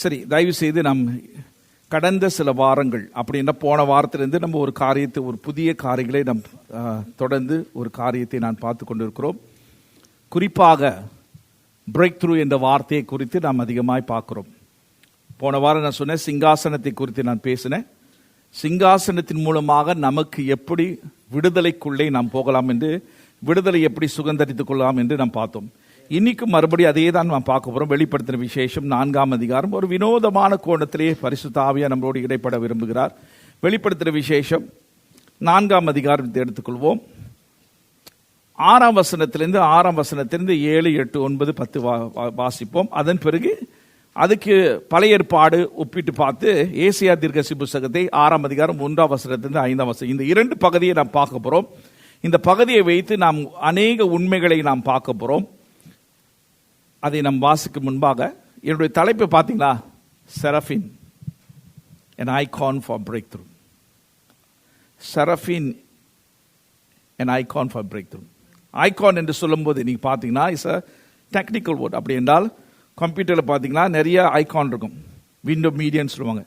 சரி, தயவு செய்து நாம் கடந்த சில வாரங்கள் அப்படின்னா போன வாரத்திலிருந்து நம்ம ஒரு காரியத்தை, ஒரு புதிய காரியங்களை நாம் தொடர்ந்து ஒரு காரியத்தை நான் பார்த்து கொண்டிருக்கிறோம். குறிப்பாக பிரேக் த்ரூ என்ற வார்த்தையை குறித்து நாம் அதிகமாய் பார்க்கிறோம். போன வாரம் நான் சொன்னேன், சிங்காசனத்தை குறித்து நான் பேசினேன். சிங்காசனத்தின் மூலமாக நமக்கு எப்படி விடுதலைக்குள்ளே நாம் போகலாம் என்று, விடுதலை எப்படி சுதந்தரித்துக் கொள்ளலாம் என்று நாம் பார்த்தோம். இன்னைக்கும் மறுபடியும் அதே தான் நாம் பார்க்க போகிறோம். வெளிப்படுத்தின விசேஷம் 4ஆம் அதிகாரம் ஒரு வினோதமான கோணத்திலேயே பரிசுத்த ஆவியானவர் நம்மளோடு இடைப்பட விரும்புகிறார். வெளிப்படுத்தின விசேஷம் 4ஆம் அதிகாரத்தை எடுத்துக்கொள்வோம். 6ஆம் வசனத்திலிருந்து 7, 8, 9, 10 வாசிப்போம். அதன் பிறகு அதுக்கு பழைய ஏற்பாடு ஒப்பிட்டு பார்த்து ஏசாயா தீர்க்கதரிசி புத்தகத்தை 6ஆம் அதிகாரம் 1ஆம் வசனத்திலிருந்து 5ஆம் வசனம், இந்த 2 பகுதியை நாம் பார்க்க போகிறோம். இந்த பகுதியை வைத்து நாம் அநேக உண்மைகளை நாம் பார்க்க போகிறோம். அதை நம் வாசிக்கு முன்பாக என்னுடைய தலைப்பை பார்த்தீங்களா? செரஃபின், an icon for breakthrough. செரஃபின், an icon for breakthrough. Icon என்று சொல்லும்போது நீங்கள் பார்த்தீங்கன்னா இட்ஸ் அ டெக்னிக்கல் வேர்ட். அப்படி என்றால் கம்ப்யூட்டரில் பார்த்தீங்கன்னா நிறைய ஐகான் இருக்கும். விண்டோ மீடியான்னு சொல்லுவாங்க.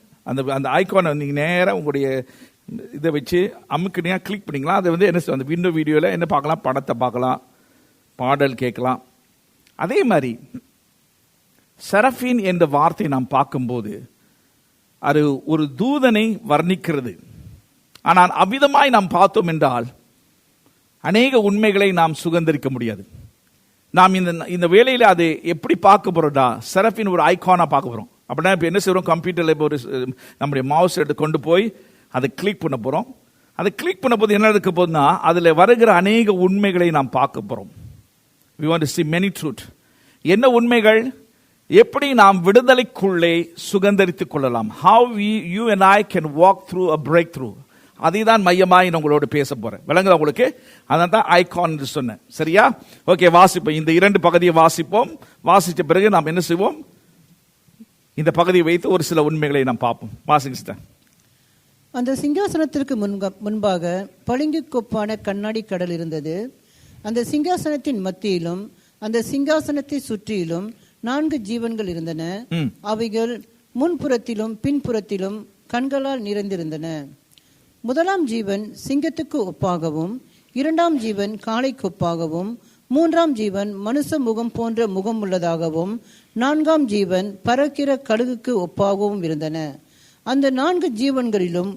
அந்த ஐகானை நீங்கள் நேராக உங்களுடைய இதை வச்சு அமுக்குனியா கிளிக் பண்ணிங்களா, அதை வந்து என்ன அந்த விண்டோ வீடியோவில் என்ன பார்க்கலாம்? படத்தை பார்க்கலாம், பாடல் கேட்கலாம். அதே மாதிரி செரஃபின் என்ற வார்த்தை நாம் பார்க்கும்போது அது ஒரு தூதனை வர்ணிக்கிறது. ஆனால் அவ்விதமாய் நாம் பார்த்தோம் என்றால் அநேக உண்மைகளை நாம் சுதந்திரிக்க முடியாது. நாம் இந்த வேளையில் அதை எப்படி பார்க்க போறோம்டா? செரஃபின் ஒரு ஐகானா பார்க்க போறோம். அப்படின்னா இப்போ என்ன செய்யறோம்? கம்ப்யூட்டர்ல இப்போ ஒரு நம்முடைய மவுஸ் எடுத்து கொண்டு போய் அதை கிளிக் பண்ண போறோம். அதை கிளிக் பண்ண போது என்ன இருக்க போதுன்னா அதில் வருகிற அநேக உண்மைகளை நாம் பார்க்க போறோம். We want to see many truth. என்ன உண்மைகள்? எப்படி நாம் விடுதலைக்குள்ளே சுதந்தரித்துக் கொள்ளலாம்? How you and I can walk through a breakthrough. அதை தான் மையமாய் உங்களோடு பேச போறேன். விளங்குதா உங்களுக்கு? அதான் தான் ஐகான் என்று சொன்னேன். சரியா? ஓகே, வாசிப்போம். இந்த 2 பகுதியை வாசிப்போம். வாசித்த பிறகு நாம் என்ன செய்வோம்? இந்த பகுதியை வைத்து ஒரு சில உண்மைகளை நாம் பார்ப்போம். வாசிங்க. அந்த சிங்காசனத்திற்கு முன்பாக பளிங்கு கொப்பான கண்ணாடி கடல் இருந்தது. அந்த சிங்காசனத்தின் மத்தியிலும் அந்த சிங்காசனத்தை சுற்றிலும் 4 ஜீவன்கள் இருந்தன. அவைகள் முன்புறத்திலும் பின்புறத்திலும் கண்களால் நிறைந்திருந்தன. முதலாம் ஜீவன் சிங்கத்துக்கு ஒப்பாகவும், 2ஆம் ஜீவன் காளைக்கு ஒப்பாகவும், 3ஆம் ஜீவன் மனுஷ முகம் போன்ற முகம் உள்ளதாகவும், 4ஆம் ஜீவன் பறக்கிற கழுகுக்கு ஒப்பாகவும் இருந்தன. அந்த 4 ஜீவன்களிலும்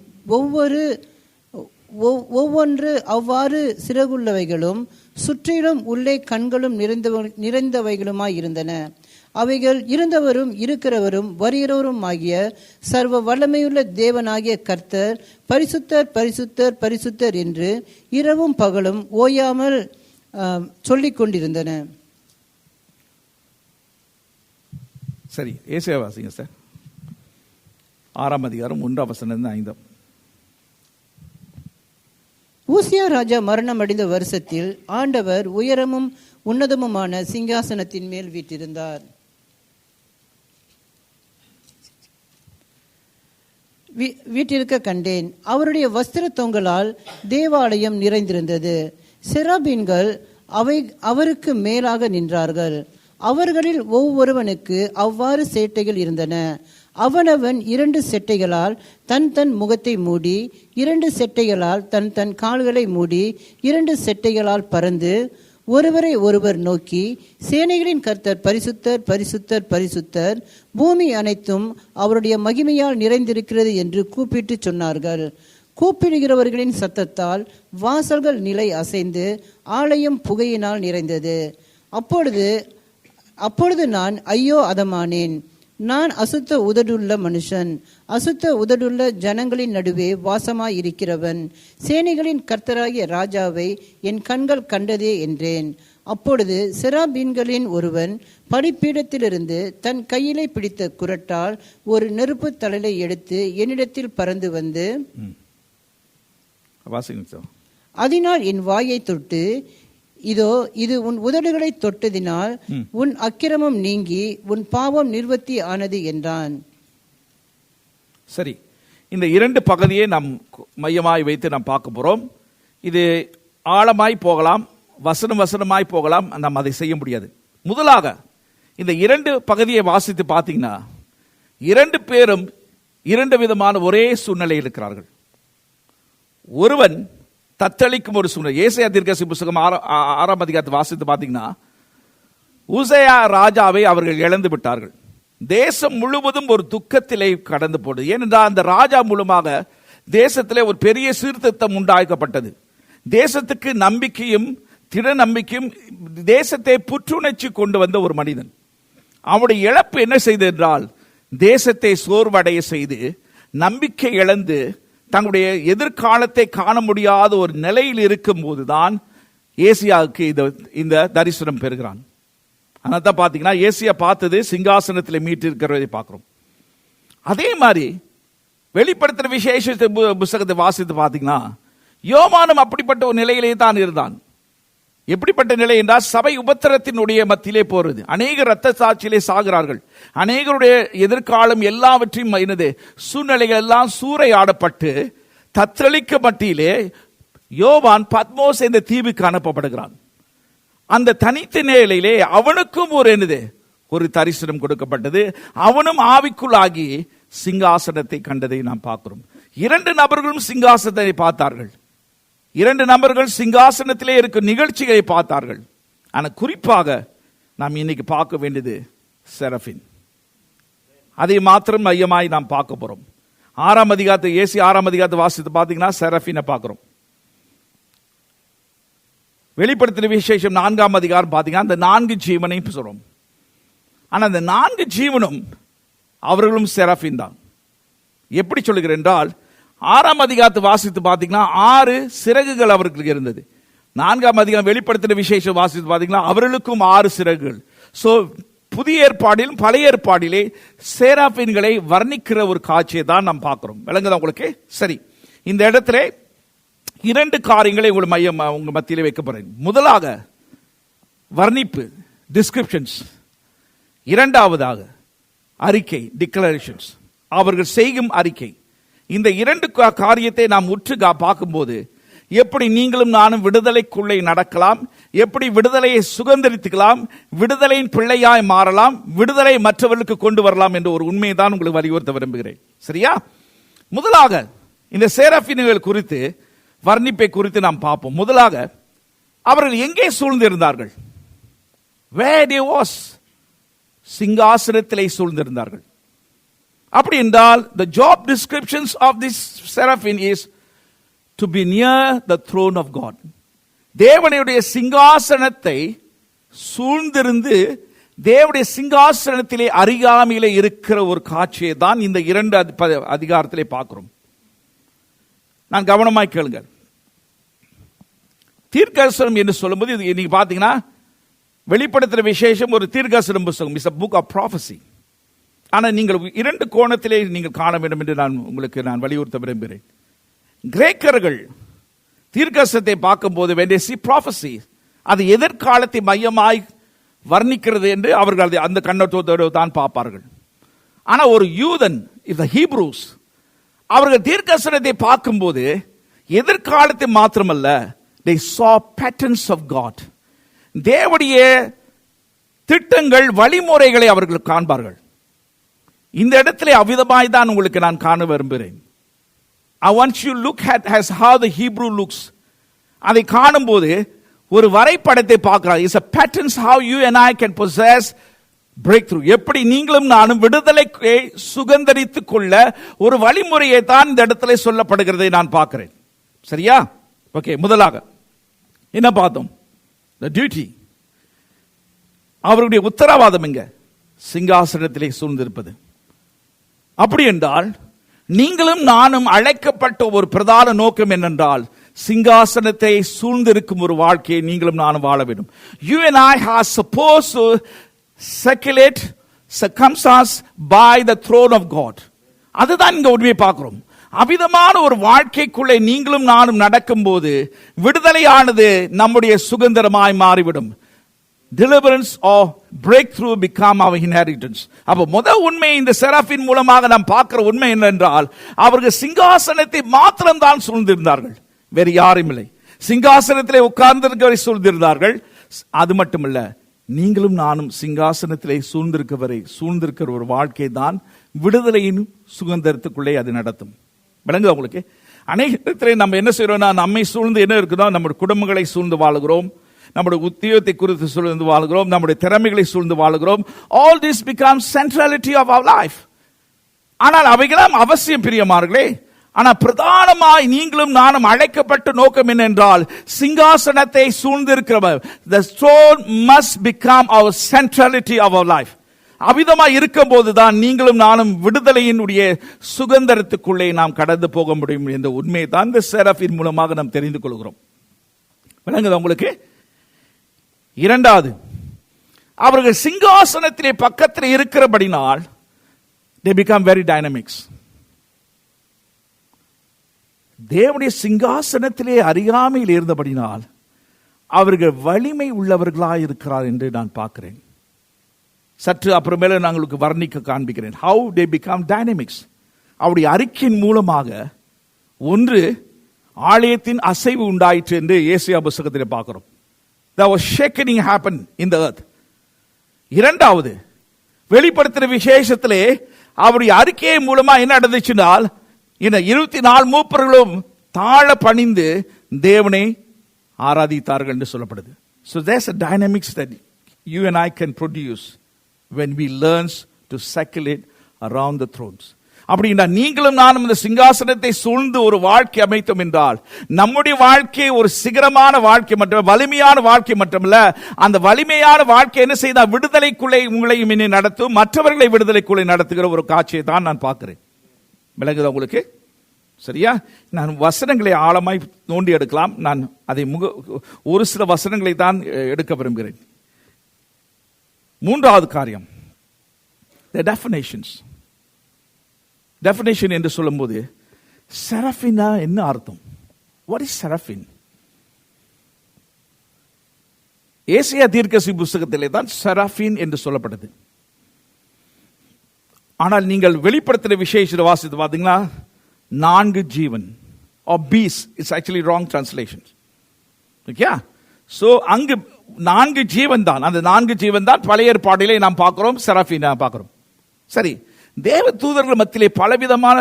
ஒவ்வொன்று அவ்வாறு சிறகுள்ளவைகளும் சுற்றிலும் உள்ளே கண்களும் நிறைந்தவைகளுமாய் இருந்தன. அவைகள் இருந்தவரும் இருக்கிறவரும் வருகிறவரும் ஆகிய சர்வ வல்லமையுள்ள தேவனாகிய கர்த்தர் பரிசுத்தர் பரிசுத்தர் பரிசுத்தர் என்று இரவும் பகலும் ஓயாமல் சொல்லிக் கொண்டிருந்தன. சரி, ஏசாயா வாசிங்க சார். 6ஆம் அதிகாரம் 1ஆம் வசனம் 5. ஊசியா ராஜா மரணம் அடைந்த வருஷத்தில் ஆண்டவர் உயரமும் உன்னதமுமான சிங்காசனத்தின் மேல் வீற்றிருந்தார். வீற்றிருக்க கண்டேன். அவருடைய வஸ்திர தொங்கலால் தேவாலயம் நிறைந்திருந்தது. செராபீன்கள் அவருக்கு மேலாக நின்றார்கள். அவர்களில் ஒவ்வொருவனுக்கு அவ்வாறு சேட்டைகள் இருந்தன. அவனவன் 2 செட்டைகளால் தன் முகத்தை மூடி, 2 செட்டைகளால் தன் கால்களை மூடி, 2 செட்டைகளால் பறந்து ஒருவரை ஒருவர் நோக்கி, சேனைகளின் கர்த்தர் பரிசுத்தர் பரிசுத்தர் பரிசுத்தர், பூமி அனைத்தும் அவருடைய மகிமையால் நிறைந்திருக்கிறது என்று கூப்பிட்டு சொன்னார்கள். கூப்பிடுகிறவர்களின் சத்தத்தால் வாசல்கள் நிலை அசைந்து ஆலயம் புகையினால் நிறைந்தது. அப்பொழுது நான் ஐயோ அதமானேன், நான் அசுத்த உதடுள்ள மனுஷன், அசுத்த உதடுள்ள ஜனங்களின் நடுவே வாசமாயிருக்கிறவன், சேனைகளின் கர்த்தராகிய ராஜாவை என் கண்கள் கண்டதே என்றேன். அப்பொழுது செராபீன்களின் ஒருவன் பலிபீடத்திலிருந்து தன் கையிலே பிடித்த குறட்டால் ஒரு நெருப்பு தழலை எடுத்து என்னிடத்தில் பறந்து வந்து அதனால் என் வாயை தொட்டு, இதோ இது உன் உதடுகளை தொட்டதினால் உன் அக்கிரமம் நீங்கி உன் பாவம் நிவர்த்தி ஆனது என்றான். சரி, இந்த 2 பகுதியை நாம் மையமாய் வைத்து நாம் பார்க்க போறோம். இது ஆழமாய் போகலாம், வசனமாய் போகலாம். நாம் அதை செய்ய முடியாது. முதலாக இந்த 2 பகுதியை வாசித்து பார்த்தீங்கன்னா இரண்டு பேரும் இரண்டு விதமான ஒரே சூழ்நிலையில் இருக்கிறார்கள். ஒருவன் தத்தளிக்கும் ஒரு சூழ்நிலை. ஏசாயா தீர்க்கதரிசி புத்தகம் 6ஆம் அதிகாரத்தை வாசித்து பார்த்தீங்கன்னா, உசியா ராஜாவை அவர்கள் இழந்து விட்டார்கள். தேசம் முழுவதும் ஒரு துக்கத்திலே கடந்து போனது. ஏனென்றால் அந்த ராஜா மூலமாக தேசத்திலே ஒரு பெரிய சீர்திருத்தம் உண்டாக்கப்பட்டது. தேசத்துக்கு நம்பிக்கையும் திட நம்பிக்கையும் தேசத்தை புற்றுணர்ச்சி கொண்டு வந்த ஒரு மனிதன். அவனுடைய இழப்பு என்ன செய்தது என்றால், தேசத்தை சோர்வடைய செய்து நம்பிக்கை இழந்து தங்களுடைய எதிர்காலத்தை காண முடியாத ஒரு நிலையில் இருக்கும் போதுதான் ஏசியாவுக்கு இந்த தரிசனம் பெறுகிறான். அதனால தான் பார்த்தீங்கன்னா, ஏசியா பார்த்தது சிங்காசனத்தில் மீட்டு இருக்கிறதை பார்க்கிறோம். அதே மாதிரி வெளிப்படுத்துற விசேஷ புத்தகத்தை வாசித்து பார்த்தீங்கன்னா, யோவானும் அப்படிப்பட்ட ஒரு நிலையிலே தான் இருந்தான். எப்படிப்பட்ட நிலை என்றால், சபை உபத்திரத்தினுடைய மத்தியிலே போறது. அநேக ரத்த சாட்சியிலே சாகிறார்கள். அநேகருடைய எதிர்காலம் எல்லாவற்றையும் என்னது சூழ்நிலைகள் எல்லாம் சூறையாடப்பட்டு தத்தளிக்க மட்டியிலே யோவான் பத்மோஸ் என்ற தீவுக்கு அனுப்பப்படுகிறான். அந்த தனித்த நிலையிலே அவனுக்கும் ஒரு தரிசனம் கொடுக்கப்பட்டது. அவனும் ஆவிக்குள்ளாகி சிங்காசனத்தை கண்டதை நாம் பார்க்கிறோம். இரண்டு நபர்களும் சிங்காசனத்தை பார்த்தார்கள். இரண்டு நபர்கள் சிங்காசனத்திலே இருக்கும் நிகழ்ச்சிகளை பார்த்தார்கள். ஆனால் குறிப்பாக நாம் இன்னைக்கு பார்க்க வேண்டியது செரபின். அதை மாத்திரம் மையமாய் நாம் பார்க்க போறோம். 6ஆம் அதிகாரத்தை ஏசாயா 6ஆம் அதிகாரத்தை வாசித்து பார்த்தீங்கன்னா செரபினை பார்க்கிறோம். வெளிப்படுத்தின விசேஷம் 4ஆம் அதிகாரம் பார்த்தீங்கன்னா அந்த 4 ஜீவனையும் சொல்றோம். ஆனால் அந்த 4 ஜீவனும் அவர்களும் செரபின் தான். எப்படி சொல்லுகிறேன் என்றால், 6ஆம் அதிகாரத்தை வாசித்து பார்த்தீங்கன்னா 6 சிறகுகள் அவர்களுக்கு இருந்தது. 4ஆம் அதிகாரம் வெளிப்படுத்தின விசேஷம் வாசித்து பார்த்தீங்கன்னா அவர்களுக்கும் 6 சிறகுகள். சோ புதிய ஏற்பாடிலும் பழைய ஏற்பாடிலே சேராபீன்களை வர்ணிக்கிற ஒரு காட்சியை தான் நாம் பார்க்கிறோம். விளங்குதா உங்களுக்கு? சரி, இந்த இடத்துல 2 காரியங்களை உங்க மத்தியிலே வைக்க போறேன். முதலாக வர்ணிப்பு, டிஸ்கிரிப்ஷன்ஸ். இரண்டாவதாக அறிக்கை, டிக்ளரேஷன்ஸ், அவர்கள் செய்யும் அறிக்கை. இந்த 2 காரியத்தை நாம் உற்று பார்க்கும்போது எப்படி நீங்களும் நானும் விடுதலைக்குள்ளே நடக்கலாம், எப்படி விடுதலையை சுதந்திரித்துக்கலாம், விடுதலையின் பிள்ளையாய் மாறலாம், விடுதலை மற்றவர்களுக்கு கொண்டு வரலாம் என்ற ஒரு உண்மையை தான் உங்களுக்கு வலியுறுத்த விரும்புகிறேன். சரியா? முதலாக இந்த சேராபீன்கள் குறித்து வர்ணிப்பை குறித்து நாம் பார்ப்போம். முதலாக அவர்கள் எங்கே சூழ்ந்திருந்தார்கள்? Where they was? சிங்காசனத்திலே சூழ்ந்திருந்தார்கள். அப்படி என்றால் the job descriptions of this seraphim is to be near the throne of God. தேவனுடைய சிங்காசனத்தை சூழ்ந்திருந்து தேவனுடைய சிங்காசனத்திலே அருகாமையிலே இருக்கிற ஒரு காட்சியை தான் இந்த 2 அதிகாரத்திலே பார்க்கிறோம். நான் கவனமாய் கேளுங்கள். தீர்க்கதரிசனம் என்று சொல்லும்போது நீங்க பாத்தீங்கன்னா வெளிப்படுத்துற விசேஷம் ஒரு தீர்க்கதரிசனம் புத்தகம், is a book of prophecy. ஆனால் நீங்கள் 2 கோணத்திலே நீங்கள் காண வேண்டும் என்று நான் வலியுறுத்த விரும்புகிறேன். கிரேக்கர்கள் தீர்க்கதரிசனத்தை பார்க்கும்போது when they see prophecy, அது எதிர்காலத்தை மையமாய் வர்ணிக்கிறது என்று அவர்கள் அந்த கண்ணோட்டத்தோடு தான் பார்ப்பார்கள். ஆனால் ஒரு யூதன், the Hebrews, அவர்கள் தீர்க்கதரிசனத்தை பார்க்கும்போது எதிர்காலத்தை மாத்திரமல்ல, they saw patterns of God. தேவனுடைய திட்டங்கள், வழிமுறைகளை அவர்கள் காண்பார்கள். இந்த இடத்துல அவ்விதமாய் தான் உங்களுக்கு நான் காண விரும்புகிறேன். I want you look at as how the Hebrew looks. அதை காணும்போது ஒரு வரைபடத்தை பார்க்கிறார். It's a patterns how you and I can possess breakthrough. எப்படி நீங்களும் நானும் விடுதலையை சுதந்திரித்துக் கொள்ள ஒரு வழிமுறையை தான் இந்த இடத்துல சொல்லப்படுகிறதை நான் பார்க்கிறேன். சரியா? ஓகே, முதலாக என்ன பார்த்தோம்? The duty. அவருடைய உத்தரவாதம் எங்க? சிங்காசனத்திலே சூழ்ந்திருப்பது. அப்படி என்றால் நீங்களும் நானும் அழைக்கப்பட்ட ஒரு பிரதான நோக்கம் என்னென்றால், சிங்காசனத்தை சூழ்ந்திருக்கும் ஒரு வாழ்க்கையை நீங்களும் நானும் வாழ வேண்டும். You and I are supposed to circulate circumstance by the throne of God. அதுதான் இங்க உண்மையை பார்க்கிறோம். அவிதமான ஒரு வாழ்க்கைக்குள்ளே நீங்களும் நானும் நடக்கும்போது விடுதலையானது நம்முடைய சுதந்திரமாய் மாறிவிடும். Deliverance or breakthrough become our inheritance. அப்ப முதல் உண்மை இந்த செராபின் மூலமாக நாம் பார்க்கிற உண்மை என்னென்றால், அவர்கள் சிங்காசனத்தை மாத்திரம் தான் சூழ்ந்திருந்தார்கள், வேறு யாரும் இல்லை. சிங்காசனத்திலே உட்கார்ந்திருக்கவரை சூழ்ந்திருந்தார்கள். அது மட்டுமல்ல, நீங்களும் நானும் சிங்காசனத்திலே சூழ்ந்திருக்கிற ஒரு வாழ்க்கை தான் விடுதலையின் சுதந்திரத்துக்குள்ளே அது நடத்தும். விளங்குதா உங்களுக்கு? அநேக இடத்திலே நம்ம என்ன செய்யறோம்னா, நம்மை சூழ்ந்து என்ன இருக்குதோ, நம்முடைய குடும்பங்களை சூழ்ந்து வாழுகிறோம், நம்முடைய உத்தியோகத்தை குறித்து சூழ்ந்து வாழுகிறோம், நம்முடைய திறமைகளை சூழ்ந்து வாழுகிறோம். All this becomes centrality of our life. ஆனால் அவைகளாம் அவசியம் பிரியமானவர்களே. ஆனால் பிரதானமாய் நீங்களும் நானும் அழைக்கப்பட்ட நோக்கம் என்னென்றால், சிங்காசனத்தை சூழ்ந்திருக்கிறவர், the throne must become our centrality of our life. அவ்விதமாய் இருக்கும் போதுதான் நீங்களும் நானும் விடுதலையினுடைய சுதந்திரத்துக்குள்ளே நாம் கடந்து போக முடியும் என்ற உண்மையை தான் இந்த செரஃபின் மூலமாக நாம் தெரிந்து கொள்கிறோம். விளங்குதா உங்களுக்கு? இரண்டாவது, அவர்கள் சிங்காசனத்திலே பக்கத்தில் இருக்கிறபடினால் they become very dynamics. தேவனுடைய சிங்காசனத்திலே அறியாமையில் இருந்தபடினால் அவர்கள் வலிமை உள்ளவர்களாக இருக்கிறார் என்று நான் பார்க்கிறேன். சற்று அப்புறமேல நான் உங்களுக்கு வர்ணிக்க காண்பிக்கிறேன். how they become dynamics. அவருடைய அறிக்கையின் மூலமாக ஒன்று, ஆலயத்தின் அசைவு உண்டாயிற்று என்று ஏசாயா புத்தகத்திலே பார்க்கிறோம். there was shaking happen in the earth. இரண்டாவது, வெளிப்படுத்துகிற விசேஷத்திலே அவருடைய அறிக்கையின் மூலமா என்ன நடந்துச்சுனால், இந்த 24 மூப்பர்களும் தாழ பணிந்து தேவனை ஆராதித்தார்கள் என்று சொல்லப்படுது. So there's a dynamics that you and I can produce when we learns to circulate around the thrones. அப்படின்னா நீங்களும் நானும் இந்த சிங்காசனத்தை சூழ்ந்து ஒரு வாழ்க்கை அமைத்தோம் என்றால், நம்முடைய வாழ்க்கை ஒரு சிகரமான வாழ்க்கை மற்றும் வலிமையான வாழ்க்கை மட்டுமல்ல, அந்த வலிமையான வாழ்க்கை என்ன செய்தா விடுதலைக்குள்ளே உங்களையும் இனி நடத்தும், மற்றவர்களை விடுதலைக்குள்ளே நடத்துகிற ஒரு காட்சியை தான் நான் பார்க்கிறேன். விளங்குதா உங்களுக்கு? சரியா? நான் வசனங்களை ஆழமாய் நோண்டி எடுக்கலாம். நான் அதை ஒரு சில வசனங்களை தான் எடுக்க விரும்புகிறேன். மூன்றாவது காரியம், the definitions. டெஃபினேஷன் என்று சொல்லும்போது, செரஃபினா என்ன அர்த்தம்? What is seraphim? ஏசாயா தீர்க்கதரிசி புத்தகத்திலே தான் செரஃபின் என்று சொல்லப்பட்டது. ஆனால் நீங்கள் வெளிப்படுத்தின விசேஷத்தை வாசித்து பார்த்தீங்கன்னா, 4 ஜீவன் or beast, it's actually wrong translation. Okay? So அங்கு 4 ஜீவன் தான், அந்த 4 ஜீவன் தான் பழைய ஏற்பாட்டிலே நாம் பார்க்கிறோம், செரஃபினா பார்க்கிறோம். சரி, தேவ தூதர்கள் மத்தியிலே பலவிதமான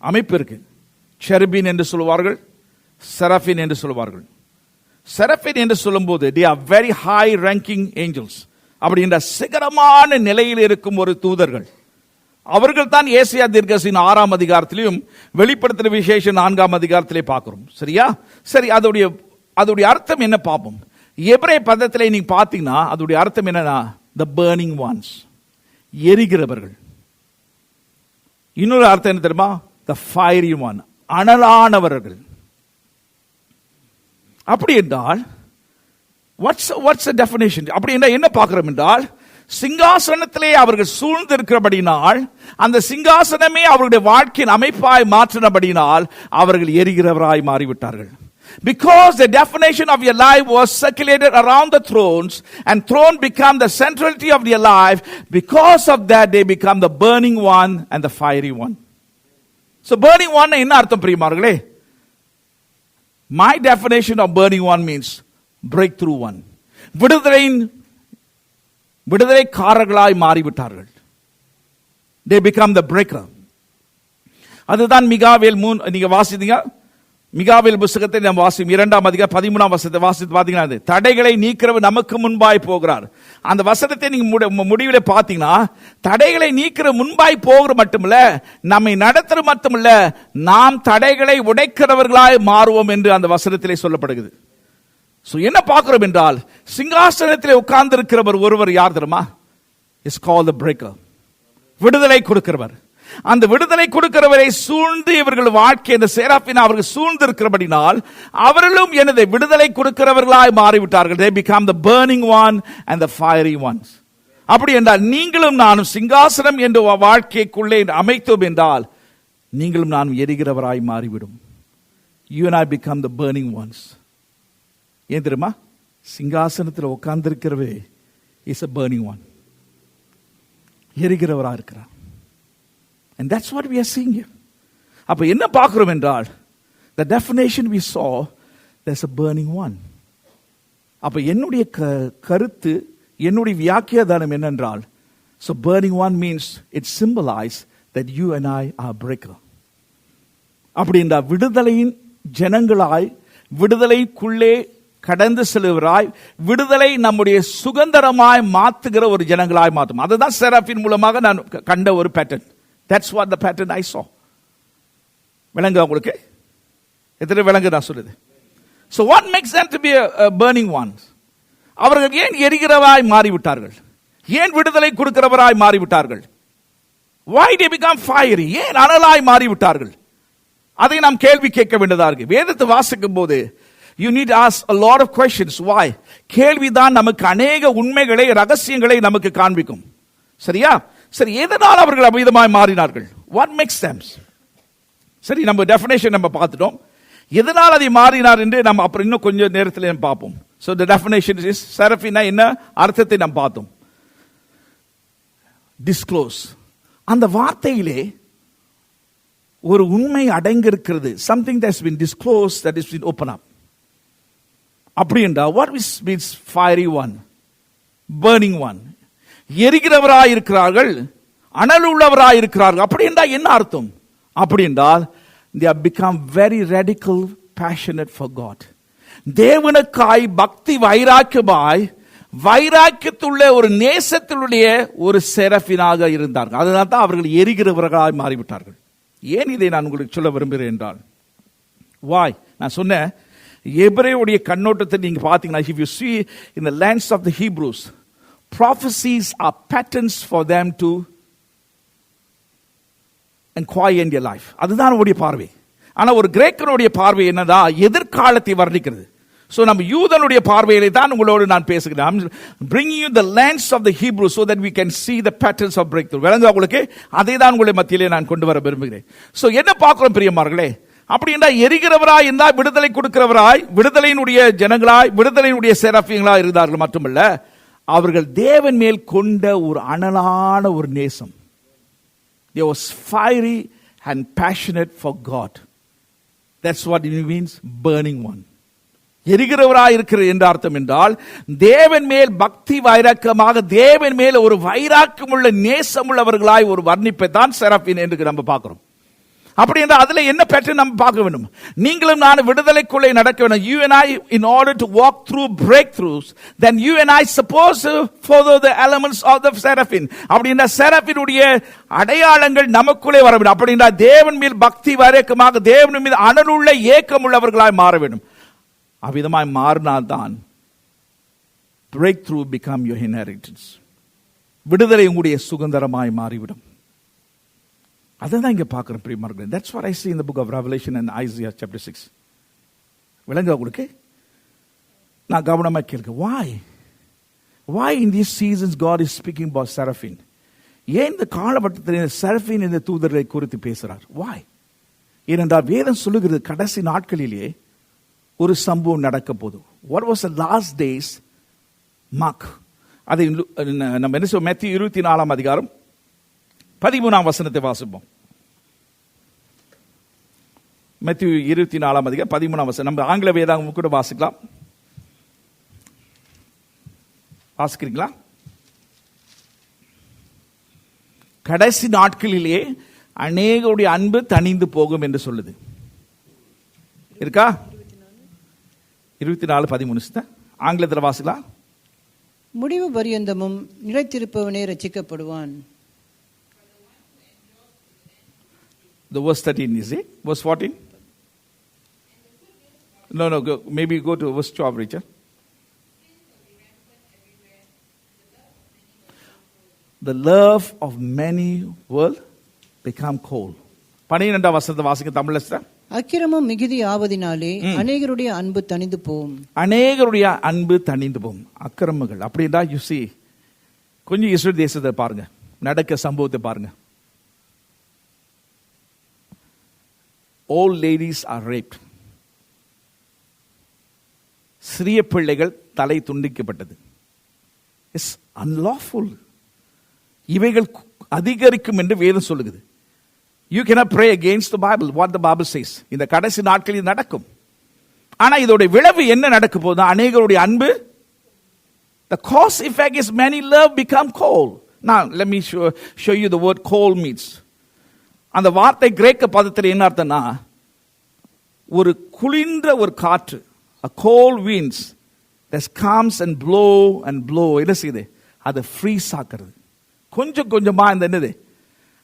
அமைப்பு இருக்கு. செருபின் என்று சொல்லுவார்கள், செரஃபின் என்று சொல்லுவார்கள். செரஃபின் என்று சொல்லும்போது they are very high ranking angels. அப்படின்ற சிகரமான நிலையில் இருக்கும் ஒரு தூதர்கள். அவர்கள் தான் ஏசாயா தீர்க்கதரிசியின் 6ஆம் அதிகாரத்திலும் வெளிப்படுத்தின விசேஷம் 4ஆம் அதிகாரத்திலே பார்க்கிறோம். சரியா? சரி, அதோடைய அர்த்தம் என்ன பார்ப்போம். எபிரேய பதத்திலே நீங்க பார்த்தீங்கன்னா அதோடைய அர்த்தம் என்னன்னா, the burning ones, எரிகிறவர்கள். இன்னொரு அர்த்தம் என்ன தெரியுமா? the fiery one, அனலானவர்கள். அப்படி என்றால் what's the definition? அப்படி என்றால் என்ன பார்க்கிறோம் என்றால், சிங்காசனத்திலே அவர்கள் சூழ்ந்திருக்கிறபடினால், அந்த சிங்காசனமே அவருடைய வாழ்க்கையின் அமைப்பாய் மாற்றினபடினால் அவர்கள் எரிகிறவராய் மாறிவிட்டார்கள். Because the definition of your life was circulated around the thrones, and throne become the centrality of your life, because of that they become the burning one and the fiery one. So burning one என்ன அர்த்தம் பிரியமானவர்களே? My definition of burning one means breakthrough one. விடுதலைக்காரர்களாய் மாறிவிட்டார்கள். They become the breaker. அதுதான் மிகாவேல் 3 நீங்க வாசித்தீங்க. மிகாவேல் புத்தகத்தை நாம் வாசிக்கும் 2ஆம் அதிகாரம் 13ஆம் வசனத்தை வாசித்து பார்த்தீங்கன்னா, தடைகளை நீக்கிறவர் நமக்கு முன்பாய் போகிறார். அந்த வசனத்தை நீங்க முடிவிலே பார்த்தீங்கன்னா, தடைகளை நீக்கிற முன்பாய் போகிற மட்டுமல்ல, நம்மை நடத்துற மட்டுமல்ல, நாம் தடைகளை உடைக்கிறவர்களாய் மாறுவோம் என்று அந்த வசனத்திலே சொல்லப்படுகிறது. சோ என்ன பார்க்கிறோம் என்றால், சிங்காசனத்திலே உட்கார்ந்து இருக்கிறவர் ஒருவர் யார் தெரியுமா? Is called the breaker. விடுதலை கொடுக்கிறவர். அந்த விடுதலை கொடுக்கிறவரை சூழ்ந்து இவர்கள் வாழ்க்கை இந்த சேராபின் அவர்கள் சூழ்ந்து இருக்கிறபடினால் அவர்களும் எனது விடுதலை கொடுக்கிறவர்களாய் மாறிவிட்டார்கள். They become the burning one and the fiery ones. அப்படி என்றால் நீங்களும் நானும் சிங்காசனம் என்ற வாழ்க்கைக்குள்ளே அமைத்தோம் என்றால் நீங்களும் நானும் எரிகிறவராய் மாறிவிடும். You and I become the burning ones. ஏன் தெரியுமா? சிங்காசனத்தில் உட்கார்ந்திருக்கிறவே is a burning one. எரிகிறவராக இருக்கிறார். And that's what we are seeing here. அப்ப என்ன பார்க்கிறோம் என்றால், the definition we saw, there's a burning one. அப்ப என்னுடைய கருத்து, என்னுடைய வியாக்கியாதானம் என்னென்றால், so burning one means it symbolizes that you and I are breaker. அப்படின்ற விடுதலையின் ஜனங்களாய், விடுதலைக்குள்ளே கடந்து செல்கிறாய், விடுதலை நம்முடைய சுதந்திரமாய் மாத்துகிற ஒரு ஜனங்களாய் மாற்றும். அதுதான் செராஃபின் மூலமாக நான் கண்ட ஒரு pattern. That's what the pattern I saw. விளங்க உங்களுக்கு? எத்தனை விளங்கு நான் சொல்லுது? So what makes them to be a burning ones? அவர்கள் ஏன் எரிகிறவராய் மாறிவிட்டார்கள்? ஏன் விடுதலை கொடுக்கிறவராய் மாறிவிட்டார்கள்? Why they become fiery? ஏன் அனலாய் மாறிவிட்டார்கள்? அதை நாம் கேள்வி கேட்க வேண்டியதா இருக்கு. வேதத்தை வாசிக்கும் போது you need to ask a lot of questions. Why? கேள்விதான் நமக்கு அநேக உண்மைகளை, ரகசியங்களை நமக்கு காண்பிக்கும். சரியா? சரி, எதனால் அவர்கள் அமிதமாய் மாறினார்கள்? What makes them? சரி, நம்ம டெஃபினேஷன் நம்ம பார்த்துட்டோம். எதனால் அதை மாறினார் என்று நம்ம அப்புறம் இன்னும் கொஞ்சம் நேரத்தில் பார்ப்போம். So the definition is, செரஃபினா என்ன அர்த்தத்தை நாம் பார்த்தோம். டிஸ்க்ளோஸ், அந்த வார்த்தையிலே ஒரு உண்மை அடங்கியிருக்கிறது. something that's been disclosed, that has been opened up. அப்படின்றா what means fiery one, burning one? எரிகிறவராய் இருக்கிறார்கள், அனல் உள்ளவராய் இருக்கிறார்கள். அப்படி என்றால் என்ன அர்த்தம்? அப்படி என்றால் they have become very radical, passionate for God. தேவனுக்காய் பக்தி வைராக்கியமாய், வைராக்கியத்துள்ள ஒரு நேசத்தினுடைய ஒரு செரஃபினாக இருந்தார்கள். அதனால தான் அவர்கள் எரிகிறவர்களாய் மாறிவிட்டார்கள். ஏன் இதை நான் உங்களுக்கு சொல்ல விரும்புகிறேன் என்றால், வாய் நான் சொன்னேன், எபிரேயுடைய கண்ணோட்டத்தை நீங்க பார்த்தீங்கன்னா, if you see in the lens of the Hebrews, prophecies are patterns for them to inquire in their life. அதுதான் அவருடைய பார்வை. ஆனா ஒரு கிரேக்கனுடைய பார்வை என்னதா? எதிர்காலத்தை வர்ணிக்கிறது. So நம்ம யூதனுடைய பார்வையிலே தான் உங்களோடு நான் பேசுகிறேன். I'm bringing you the lens of the Hebrew so that we can see the patterns of breakthrough. விளங்க உங்களுக்கு? அதை தான் உங்களுடைய மத்தியிலே நான் கொண்டு வர விரும்புகிறேன். So என்ன பார்க்கிறோம் பிரியமார்களே? அப்படின்னா எரிகிறவராய் இருந்தால் விடுதலை கொடுக்கிறவராய், விடுதலையினுடைய ஜனங்களாய், விடுதலையினுடைய செராஃபியங்களாய் இருந்தார்கள். மட்டுமல்ல, அவர்கள் தேவன் மேல் கொண்ட ஒரு அனலான ஒரு நேசம். They was fiery and passionate for God. That's what it means, burning one. எரிகிறவராய் இருக்கிற என்ற அர்த்தம் என்றால், தேவன் மேல் பக்தி வைராக்கியமாக, தேவன் மேல் ஒரு வைராக்கியமுள்ள நேசமுள்ளவர்களாய் ஒரு வர்ணிப்பை தான் செராஃபின் என்று நம்ம பார்க்கிறோம். அப்படி என்றால் அதுல என்ன பேட்டர்ன் நம்ம பார்க்க வேண்டும்? நீங்களும் நான் விடுதலைக்குள்ளே நடக்க வேண்டும். You and I, in order to walk through breakthroughs, then you and I supposed to follow the elements of the seraphim. அப்படின்னா செராஃபினுடைய அடையாளங்கள் நமக்குள்ளே வர வேண்டும். அப்படின்னா தேவன் மேல் பக்தி வைராக்கியமாக, தேவன் மீது அனலுள்ள ஏக்கம் உள்ளவர்களாய் மாற வேண்டும். அவ்விதமாய் மாறினால்தான் breakthrough become your inheritance. விடுதலை உங்களுடைய சுதந்திரமாய் மாறிவிடும். அதான் இங்க பார்க்கிறோம் பிரியமார்களே. That's what I see in the book of Revelation and Isaiah chapter 6. விளங்க உங்களுக்கு? நான் கவனமா கேளுங்க. Why in these seasons God is speaking about seraphim? ஏன் இந்த காலகட்டத்தில் செரஃபின் இந்த தூதரை குறித்து பேசுறார்? Why? ஏனென்றால் வேதம் சொல்லுகிறது, கடைசி நாட்களிலே ஒரு சம்பவம் நடக்க போது. What was the last days mark? அதை நம்ம என்ன சொல்ல, மேத்யூ 24 அதிகாரம் 13 வசனத்தை வாசிப்போம். மேத்யூ 24 அதிகாரம் 13 வசனம். நம்ம ஆங்கில வேதாகமம் கூட வாசிக்கலாம். வாசிக்கிறீங்களா? கடைசி நாட்களிலே அநேகருடைய அன்பு தணிந்து போகும் என்று சொல்லுது. இருக்கா? 24:13 ஆங்கிலத்தில் வாசிக்கலாம். முடிவு பரியந்தமும் நிலைத்திருப்பவனே ரட்சிக்கப்படுவான். The verse 13 is it? Verse 14? No, go, maybe go to verse 12, Richard. The love of many will become cold. 12 வசனத்தை வாசிங்க தமிழ்ல. அக்கிரமம் மிகுதி ஆவதினாலே அநேகருடைய அன்பு தணிந்து போகும். அநேகருடைய அன்பு தணிந்து போகும். அக்கிரமங்கள் அப்படின்னா you see, கொஞ்சம் இஸ்ரேல் தேசத்தை பாருங்க, நடக்க சம்பவத்தை பாருங்க. Old ladies are raped. சிறிய பிள்ளைகள் தலை துண்டிக்கப்பட்டது. It's unlawful. இவைகள் அதிகரிக்கும் என்று வேதம் சொல்லுகிறது. You cannot pray against the Bible, what the Bible says. இந்த கடைசி நாட்களில் நடக்கும். ஆனா இதோட விளைவு என்ன நடக்க போகுது? அநேகருடைய அன்பு The cause effect is many love become cold. Now, let me show you the word cold means. அந்த வார்த்தை கிரேக்க பதத்தில் என்ன அர்த்தம்னா, ஒரு குளிர்ந்த ஒரு காற்று, a cold winds that comes and blow என்ன செய்யுது, அதை ஃப்ரீஸ் ஆக்குறது. கொஞ்சம் கொஞ்சமா இந்த என்னது,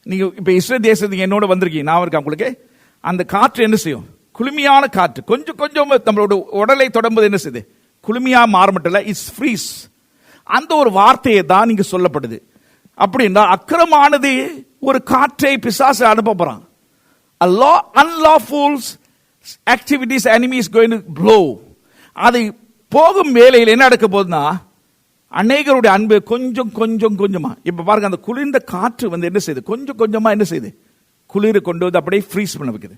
நீங்க இப்ப இஸ்ரேல் தேசத்துக்கு என்னோட வந்திருக்கீங்க, நான் இருக்கேன் உங்களுக்கு. அந்த காற்று என்ன செய்யும், குளுமையான காற்று கொஞ்சம் கொஞ்சம் நம்மளோட உடலை தொடர்பது என்ன செய்யுது, குளுமையா மாற மட்டும் இல்ல, இட்ஸ் ஃப்ரீஸ். அந்த ஒரு வார்த்தையை தான் நீங்க சொல்லப்படுது. அப்படின்னா அக்கிரமானது ஒரு காற்றை பிசாசு அனுப்ப போறான். unlawful activities enemy is going to blow. அது போகும் வேளையில் என்ன நடக்க போகுதுன்னா, அநேகருடைய அன்பு கொஞ்சம் கொஞ்சம் கொஞ்சமா, இப்ப பாருங்க அந்த குளிர்ந்த காற்று வந்து என்ன செய்யுது, கொஞ்சம் கொஞ்சமா என்ன செய்யுது, குளிர கொண்டு வந்து அப்படியே ஃப்ரீஸ் பண்ண வைக்குது.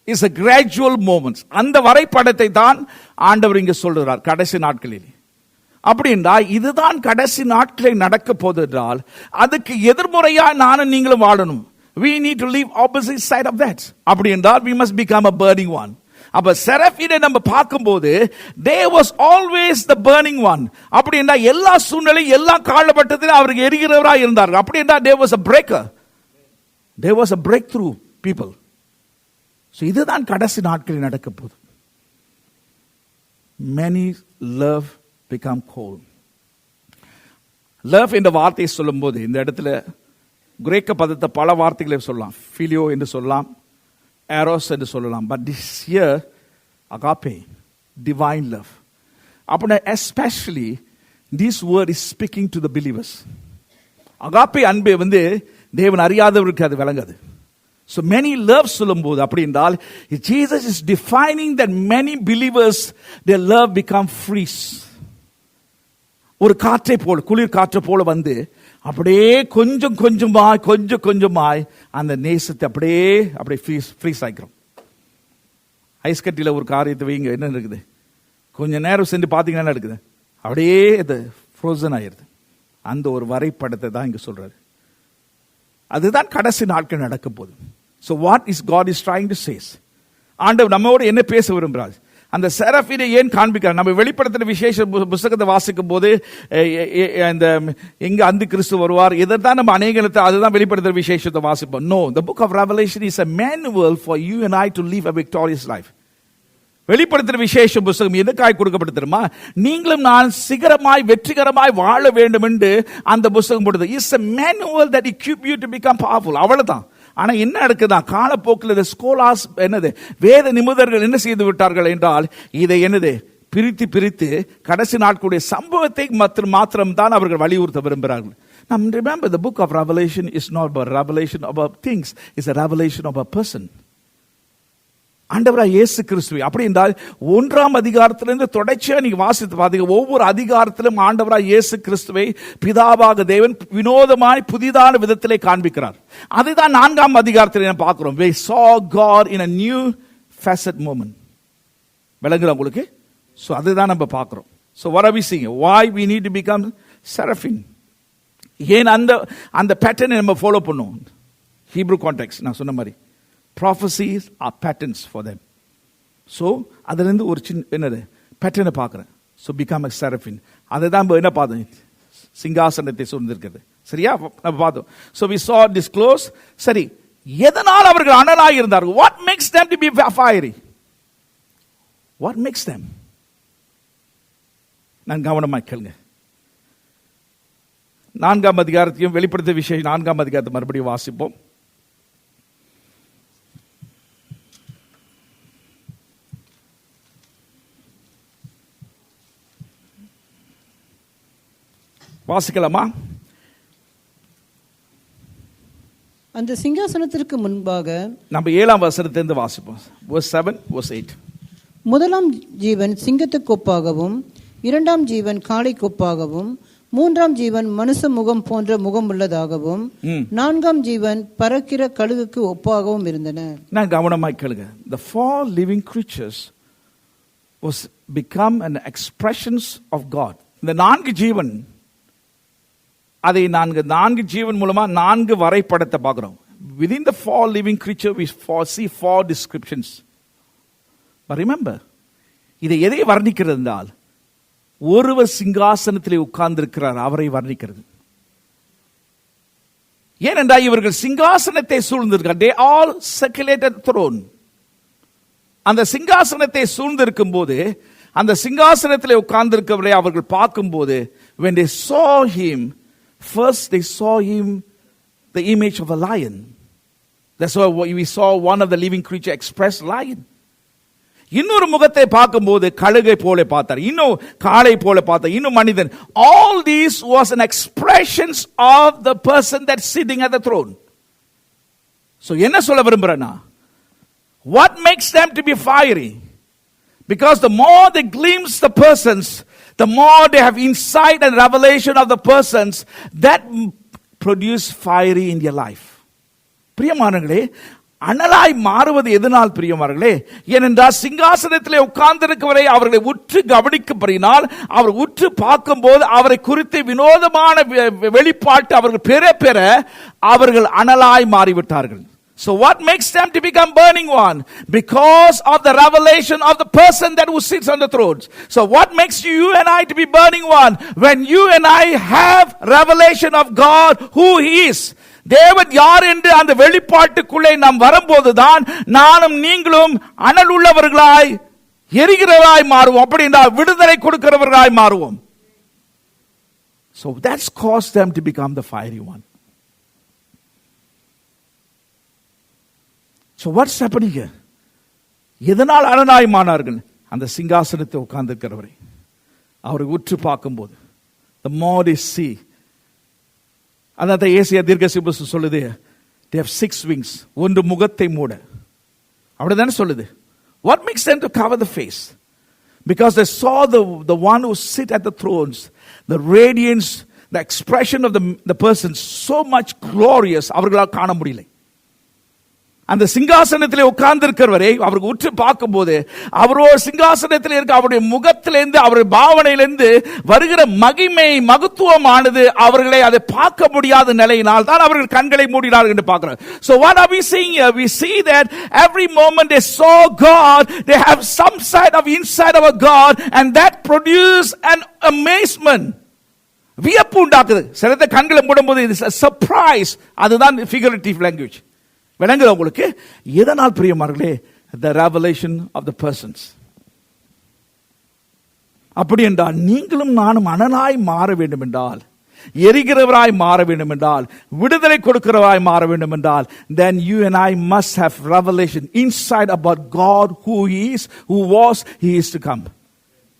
It's a gradual moments. அந்த வரைபடத்தை தான் ஆண்டவர் இங்க சொல்றார் கடைசி நாட்களில். அப்படின்னா இதுதான் கடைசி நாட்களில் நடக்க போது என்றால், அதுக்கு எதிர்முறையா நானும் நீங்களும் வாழணும். we need to live opposite side of that. அப்படி என்றால் we must become a burning one. அப்ப செரபீனை நம்ம பார்க்கும்போது they was always the burning one. அப்படின்னா எல்லா சூழ்நிலை எல்லா காலகட்டத்திலும் அவருக்கு எரிகிறவராக இருந்தார்கள். அப்படின்னா there was a breaker, there was a breakthrough people. So இதுதான் கடைசி நாட்களில் நடக்க போகுது. many love become cold. love என்ற வார்த்தையை சொல்லும்போது இந்த இடத்துல கிரேக்க பதத்தை பல வார்த்தைகளை சொல்லலாம். ஃபிலியோ என்று சொல்லலாம், எரோஸ் என்று சொல்லலாம். But this here agape, divine love. அப்படின்னா especially this word is speaking to the believers. Agape அன்பே வந்து தேவன் அறியாதவருக்கு அது விளங்காது. So many love சொல்லும்போது அப்படி என்றால் Jesus is defining that many believers their love become freeze. ஒரு காற்றை போல, குளிர் காற்றை போல வந்து அப்படியே கொஞ்சம் கொஞ்சமாய் அந்த நேசத்தை அப்படியே ஃப்ரீஸ் ஆகிக்கிறோம். ஐஸ் கட்டியில் ஒரு காரியத்தை வைங்க, என்ன இருக்குது, கொஞ்ச நேரம் சென்று பார்த்தீங்கன்னா என்ன இருக்குது, அப்படியே அது ஃப்ரோசன் ஆயிருது. அந்த ஒரு வரைபடத்தை தான் இங்க சொல்றாரு. அதுதான் கடைசி நாட்கள் நடக்க போகுது. So what is God is trying to say? ஆண்டவர் நம்மோடு என்ன பேச விரும்புகிறார்? அந்த செரபீனை ஏன் காண்பிக்கிறார்? நம்ம வெளிப்படுத்தின விசேஷ புத்தகத்தை வாசிக்கும் போது இந்த எங்க அந்த கிறிஸ்து வருவார், இதைத்தான் நம்ம அநேகத்தை அதுதான் வெளிப்படுத்தின விசேஷத்தை வாசிப்போம். No, the book of Revelation is a manual for you and I to live a victorious life. வெளிப்படுத்தின விசேஷ புத்தகம் எதுக்காக கொடுக்கப்பட்டிருமா, நீங்களும் நான் சிகரமாய் வெற்றிகரமாய் வாழ வேண்டும் என்று அந்த புத்தகம் போடுது. It's a manual that equip you to become powerful. அவ்வளவுதான். ஆனா என்ன நடக்குதான், காலப்போக்கில் ஸ்கோலாஸ் என்னது, வேத நிபுணர்கள் என்ன செய்து விட்டார்கள் என்றால், இதை என்னது பிரித்து கடைசி நாட்களுடைய சம்பவத்தை மாத்திரம் தான் அவர்கள் வலியுறுத்த விரும்புகிறார்கள். Now remember, the book of Revelation is not about revelation about things, it's a revelation of a person. ஆண்டவராய் இயேசு கிறிஸ்துவை. அப்படி என்றால் 1ஆம் அதிகாரத்திலிருந்து தொடர்ச்சியா நீங்க வாசித்து பாத்தீங்க, ஒவ்வொரு அதிகாரத்திலும் ஆண்டவராய் இயேசு கிறிஸ்துவை பிதாவாக தேவன் வினோதமாய் புதிதான விதத்திலே காண்பிக்கிறார். அதுதான் 4ஆம் அதிகாரத்தில் நம்ம பார்க்கிறோம். We saw God in a new facet moment. விளங்குதா உங்களுக்கு? சோ அதுதான் நம்ம பார்க்கிறோம். So what are we seeing? Why we need to become seraphim? ஏன் அந்த பேட்டர்னை நம்ம ஃபாலோ பண்ணுவோம்? ஹீப்ரூ கான்டெக்ஸ்ட் நான் சொன்ன மாதிரி prophecies are patterns for them. So அதிலிருந்து ஒரு சின்ன என்னது பேட்டர்னை பார்க்கிறேன். So become a seraphim. அதுதான் என்ன பார்த்தோம், சிங்காசனத்தை சூழ்ந்திருக்கிறது. சரியா நம்ம பார்த்தோம். So we saw this close. சரி, எதனால் அவர்கள் அனலாய் இருந்தார்கள்? What makes them to be fiery? What makes them? நான் கவனமாக கேளுங்க. 4ஆம் அதிகாரத்தையும் வெளிப்படுத்தின விசேஷம் 4ஆம் அதிகாரத்தை மறுபடியும் வாசிப்போம். வாசிக்கலாமா? அந்த சிங்காசனத்திற்கு முன்பாக நம்ம 7ஆம் வசனத்திலிருந்து வாசிப்போம். verse 7 verse 8. முதலாம் ஜீவன் சிங்கத்துக்கு ஒப்பாகவும், 2ஆம் ஜீவன் காளை கொப்பாகவும், 3ஆம் ஜீவன் மனுஷ முகம் போன்ற முகம் உள்ளதாகவும், 4ஆம் ஜீவன் பறக்கிற கழுகுக்கு ஒப்பாகவும் இருந்தன. நான் கவனமாய் கேளுங்க. The 4 living creatures was become an expressions of God. இந்த 4 ஜீவன், அதை 4 ஜீவன் மூலமா 4 வரைபடத்தை பார்க்கிறோம். Within the 4 living creature we see 4 descriptions. But remember, இதை எதை வர்ணிக்கிறது என்றால், ஒருவர் சிங்காசனத்திலே உட்கார்ந்திருக்கிறார், அவரை வர்ணிக்கிறது. ஏனென்றால் இவர்கள் சிங்காசனத்தை சூழ்ந்திருக்கிறார். They all circulated the throne. அந்த சிங்காசனத்தை சூழ்ந்திருக்கும் போது, அந்த சிங்காசனத்திலே உட்கார்ந்திருக்கவரை அவர்கள் பார்க்கும்போது, when they saw him, first they saw him the image of a lion. That's why we saw one of the living creature express lion. இன்னொரு முகத்தை பார்க்கும்போது கழுகை போல பார்த்தார், இன்னும் காளை போல பார்த்தார், இன்னும் மனிதன். All these was an expressions of the person that's sitting at the throne. So என்ன சொல்ல விரும்புறேன்னா, what makes them to be fiery? Because the more they glimpse the persons, the more they have insight and revelation of the persons that produce fiery in their life. பிரியமானங்களே, அனலாய் மாறுவது எதனால் பிரியமானங்களே? ஏனென்றால் சிங்காசனத்திலே உட்கார்ந்திருக்கவரை அவர்களை உற்று கவனிக்கப்படினால், அவர் உற்று பார்க்கும்போது அவரை குறித்து வினோதமான வெளிப்பாட்டு அவர்கள் பெற அவர்கள் அனலாய் மாறிவிட்டார்கள். So what makes them to become burning one? Because of the revelation of the person that who sits on the throne. So what makes you and I to be burning one? When you and I have revelation of God who he is. தேவன் யார் என்று அந்த வெளிப்பாட்டுக்குள்ளே நாம் வரும்போதுதான் நானும் நீங்களும் அனல் உள்ளவர்களாய் எரிகிறவராய் மாறுவோம். அப்படி என்றால் விடுதலை கொடுக்கிறவர்களாய் மாறுவோம். So that's caused them to become the fiery one. So what's happening here? எதனால் அனலாய் மாறினார்கள்? அந்த சிங்காசனத்தை உட்கார்ந்திருக்கிறவரை அவரை உற்று பார்க்கும்போது, the more they see. அதான் ஏசாயா தீர்க்கதரிசி சொல்லுது, they have 6 wings. ஒன்று முகத்தை மூட. அப்படிதானே சொல்லுது. What makes them to cover the face? Because they saw the one who sit at the thrones, the radiance, the expression of the person so much glorious, அவர்களால் காண முடியல. அந்த சிங்காசனத்திலே உட்கார்ந்திருக்கிறவரை அவருக்கு உற்று பார்க்கும்போது, அவரோட சிங்காசனத்தில் இருக்க அவருடைய முகத்திலிருந்து அவருடைய பாவனையிலிருந்து வருகிற மகிமை மகத்துவமானது அவர்களை அதை பார்க்க முடியாத நிலையினால் தான் அவர்கள் கண்களை மூடினார்கள் என்று பார்க்கிறோம். So what are we seeing here? We see that every moment they saw God, they have some side of inside of a God, and that produced an amazement. வியப்பு உண்டாக்குது. சிலத்தை கண்களை மூடும்போது இது சர்ப்ரைஸ். அதுதான் figurative language. விளங்குது உங்களுக்கு? எதனால் பிரியமானவர்களே? The revelation of the persons. அப்படி என்றால் நீங்களும் நானும் அனலாய் மாற வேண்டும் என்றால், எரிகிறவராய் மாற வேண்டும் என்றால், விடுதலை கொடுக்கிறவராய் மாற வேண்டும் என்றால், then you and I must have revelation inside about God who he is, who was, he is to come.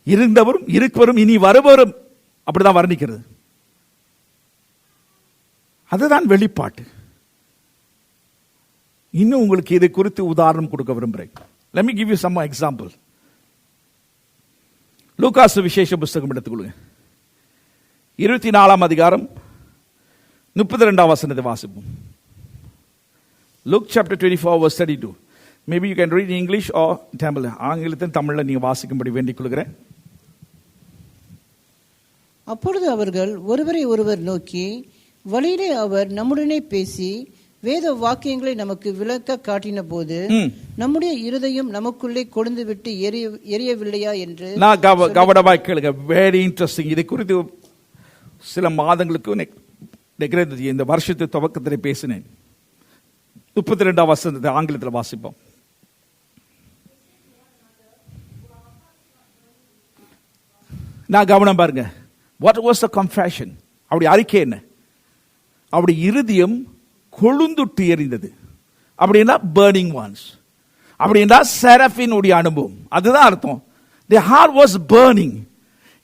இருந்தவரும் இருப்பவரும் இனி வருபவரும் அப்படிதான் வர்ணிக்கிறது. அதுதான் வெளிப்பாட்டு. இன்னும் உங்களுக்கு இதை குறித்து உதாரணம் கொடுக்க விரும்புகிறேன். Let me give you some example. Lucas விசேஷ புத்தகம் எடுத்துக்கொள்ளுங்க. 24 அதிகாரம் 32 வசனத்தை வாசிப்போம். Luke chapter 24 verse 32. Maybe you can read in English or Tamil. ஆங்கிலத்தில் தமிழில் நீங்க வாசிக்கும்படி வேண்டிக் கொள்கிறேன். அப்பொழுது அவர்கள் ஒருவரை ஒருவர் நோக்கி, வழியிலே அவர் நம்முடனே பேசி வேத வாக்கியங்களை நமக்கு விளக்க காட்டின போது நம்முடைய இருதயம் நமக்குள்ளே கொழுந்து விட்டு எரியவில்லையா என்று. நான் கவனமாய் கேளுங்க. Very interesting. இதை குறித்து சில மாதங்களுக்கு இந்த வருஷத்து துவக்கத்தில் பேசினேன். 32 வசனத்தை ஆங்கிலத்தில் வாசிப்போம். நான் கவனம் பாருங்க. What was the confession? அப்படி அறிக்கை என்ன? அப்படி இருதயம் கொழுந்துட்டு எரிந்தது. அப்படின்னா burning ones. அப்படின்னா செரபின் உடைய அனுபவம். அதுதான் அர்த்தம். their heart was burning.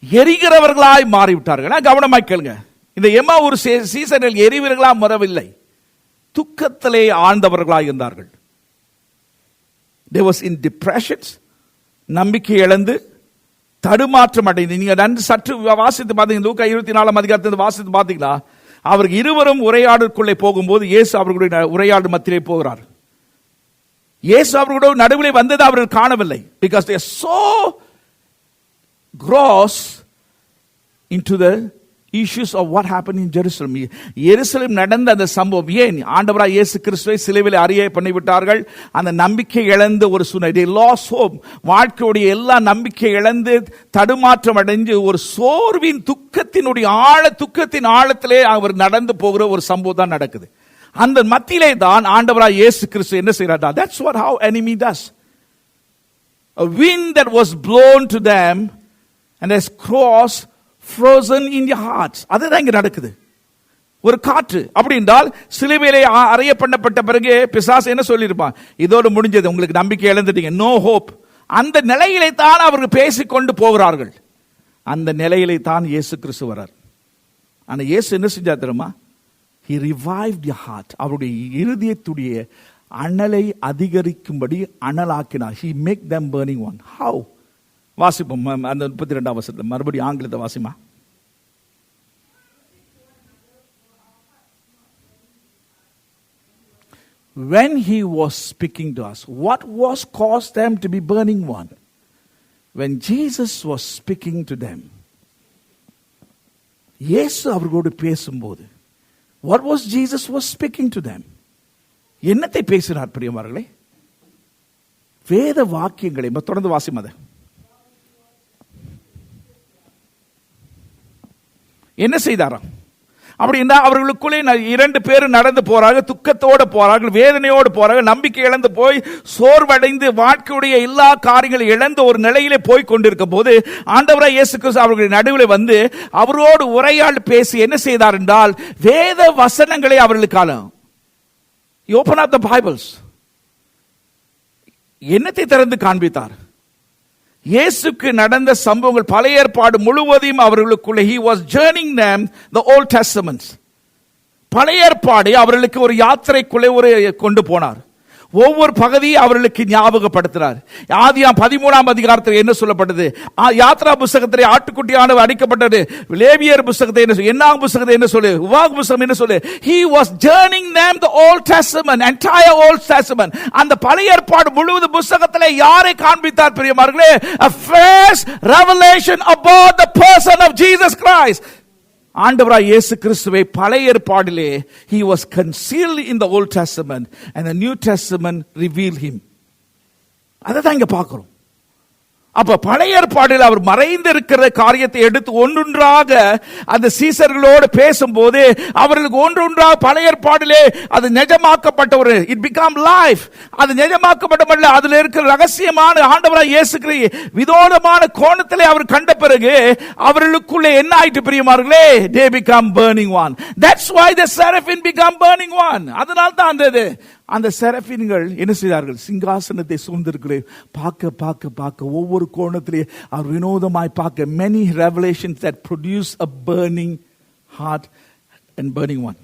எரிகிறவர்களாய் மாறிவிட்டார்கள். கவனமாய் கேளுங்க. இந்த எம்மாவூர் சீசனில் எரிவர்களாக மறவில்லை, துக்கத்திலே ஆழ்ந்தவர்களாய் இருந்தார்கள். they was in depressions. நம்பிக்கை இழந்து தடுமாற்றம் அடைந்து. நீங்க நன்று சற்று வாசித்து பார்த்தீங்க. லூக்கா 24 அதிகாரத்தில் வாசித்து பார்த்தீங்களா, அவர்கள் இருவரும் உரையாடலுக்குள்ளே போகும்போது இயேசு அவர்களுடைய உரையாடல் மத்தியிலே போகிறார். இயேசு அவர்களுடைய நடுவிலே வந்தது அவர்கள் காணவில்லை. Because they are so gross into the issues of what happened in Jerusalem. எருசலேம் நடந்த அந்த சம்பவம், ஏன் ஆண்டவராய் இயேசு கிறிஸ்துவை சிலுவையில் அறைய பண்ணிவிட்டார்கள், அந்த நம்பிக்கை இழந்த ஒரு சூழ்நிலை, they lost hope, வாழ்க்கையுடைய எல்லா நம்பிக்கை இழந்து தடுமாற்றம் அடைஞ்சு ஒரு சோர்வின் துக்கத்தின் ஆழத்திலே அவர் நடந்து போகிற ஒரு சம்பவம் தான் நடக்குது. அந்த மத்தியிலே தான் ஆண்டவராய் இயேசு கிறிஸ்து என்ன செய்றார்? That's what how enemy does. A wind that was blown to them and has crossed frozen in your hearts. அதுதான் இங்க நடக்குது. ஒரு காற்று அப்படி என்றால் சிலுவையிலே அறைய பண்ணப்பட்ட பிறகு பிசாசு என்ன சொல்லியிருப்பான்? இதோடு முடிஞ்சது, உங்களுக்கு நம்பிக்கை இழந்துட்டீங்க, நோ ஹோப். அந்த நிலையிலே தான் அவர்கள் பேசிக்கொண்டு போகிறார்கள். அந்த நிலையிலே தான் இயேசு கிறிஸ்து வரார். ஆனா இயேசு என்ன செஞ்சார் தெரியுமா? He revived your heart. அவருடைய இருதயத்துடைய அனலை அதிகரிக்கும்படி அனலாக்கினார். He make them burning one. How? வாசிப்போம் அந்த 32ஆம் வசனத்தில், மறுபடியும் ஆங்கிலத்தை Wasima. When he was speaking to us, what was caused them to be burning one? When Jesus was speaking to them, இயேசு அவர்களோடு பேசும்போது, what was Jesus was speaking to them? என்னத்தை பேசினார் பிரியமானவர்களே? வேத வாக்கியங்களை தொடர்ந்து வாசிமா. என்ன செய்தாராம்? அப்படின்னா அவர்களுக்குள்ளே 2 பேரும் நடந்து போறாங்க, துக்கத்தோடு போறார்கள், வேதனையோடு போறார்கள், நம்பிக்கை இழந்து போய் சோர்வடைந்து வாழ்க்கையுடைய எல்லா காரியங்களும் இழந்த ஒரு நிலையிலே போய் கொண்டிருக்கும் போது ஆண்டவராய் இயேசு கிறிஸ்து அவர்களுடைய நடுவில் வந்து அவரோடு உரையாடி பேசி என்ன செய்தார் என்றால், வேத வசனங்களை அவர்களுக்கான open up the Bibles, என்னத்தை திறந்து காண்பித்தார்? இயேசுக்கு நடந்த சம்பவங்கள் பழைய ஏற்பாடு முழுவதையும் அவர்களுக்குள்ளே he was journeying them the Old Testament. பழைய ஏற்பாடு அவர்களுக்கு ஒரு யாத்திரைக்குள்ளே ஒரு கொண்டு போனார். ஒவ்வொரு பகுதியை அவர்களுக்கு ஞாபகப்படுத்தினார். ஆதியாம் 13ஆம் அதிகாரத்தில் என்ன சொல்லப்பட்டது? யாத்ரா புத்தகத்திலே ஆட்டுக்குட்டியானவர் அடிக்கப்பட்டது. லேவியர் புத்தகத்தை என்ன சொல்லு, என்னாகும் புத்தகத்தை என்ன சொல்லு, உவாகு புத்தகம் என்ன சொல்லு. He was journeying them the Old Testament, entire Old Testament. அந்த பழைய ஏற்பாடு முழுவதும் புத்தகத்திலே யாரை காண்பித்தார் பிரியமானவர்களே? A fresh revelation about the person of Jesus Christ. ஆண்டவராய் இயேசு கிறிஸ்துவை பழைய ஏற்பாடிலே he was concealed in the Old Testament and the New Testament revealed him. அதான் இங்க பார்க்கிறோம். அப்ப பழைய ஏற்பாடில் அவர் மறைந்து இருக்கிற காரியத்தை எடுத்து ஒன்றொன்றாக அந்த சீசர்களோடு பேசும்போது அவர்களுக்கு ஒன்றொன்றாக பழைய ஏற்பாடிலே அது நிஜமாக்கப்பட்ட ஒரு it become life. அது நிஜமாக்கப்பட்டமல்ல, அதில் இருக்கிற ரகசியமான ஆண்டவராய் இயேசு கிறிஸ்து விதோதமான கோணத்திலே அவர் கண்ட பிறகு அவர்களுக்குள்ளே என்ன ஆயிட்டு பிரியமானவர்களே? they become burning one. That's why the seraphim become burning one. அதனால தான் அந்த செரபின்கள் என்ன செய்தார்கள்? சிங்காசனத்தை சூழ்ந்திருக்கிற பார்க்க பார்க்க பார்க்க ஒவ்வொரு கோணத்திலே அவர் வினோதமாய் பார்க்க many revelations that produce a burning heart and burning one.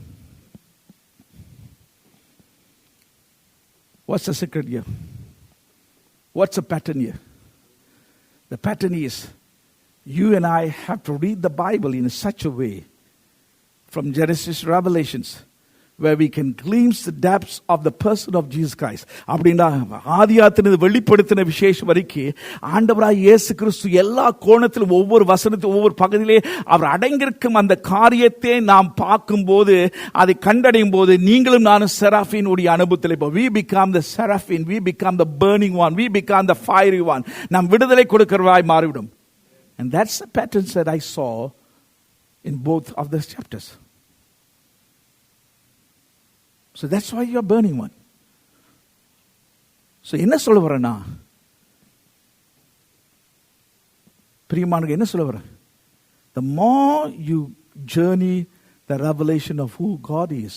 What's the secret here? What's the pattern here? The pattern is you and I have to read the Bible in such a way from Genesis to Revelations where we can glimpse the depths of the person of Jesus Christ. அப்படின்னா ஆதியாகத்திலிருந்து வெளிப்படுத்தின விசேஷம் வரைக்கும் ஆண்டவராய் இயேசு கிறிஸ்து எல்லா கோணத்திலும் ஒவ்வொரு வசனத்திலும் ஒவ்வொரு பகுதியிலே அவர் அடங்கியிருக்கும் அந்த காரியத்தை நாம் பார்க்கும்போது அதை கண்டடையும் போது நீங்களும் நானும் செராஃபின் உடைய அனுபவத்தில் இப்போ we become the seraphim, we become the burning one, we become the fiery one. நாம் விடுதலை கொடுக்கிறவராய் மாறிவிடும். And that's the pattern that I saw in both of those chapters. So that's why you are burning one. So என்ன சொல்ல வரேன்னா, பிரியமானவர்களே என்ன சொல்ல வரேன்? The more you journey the revelation of who God is,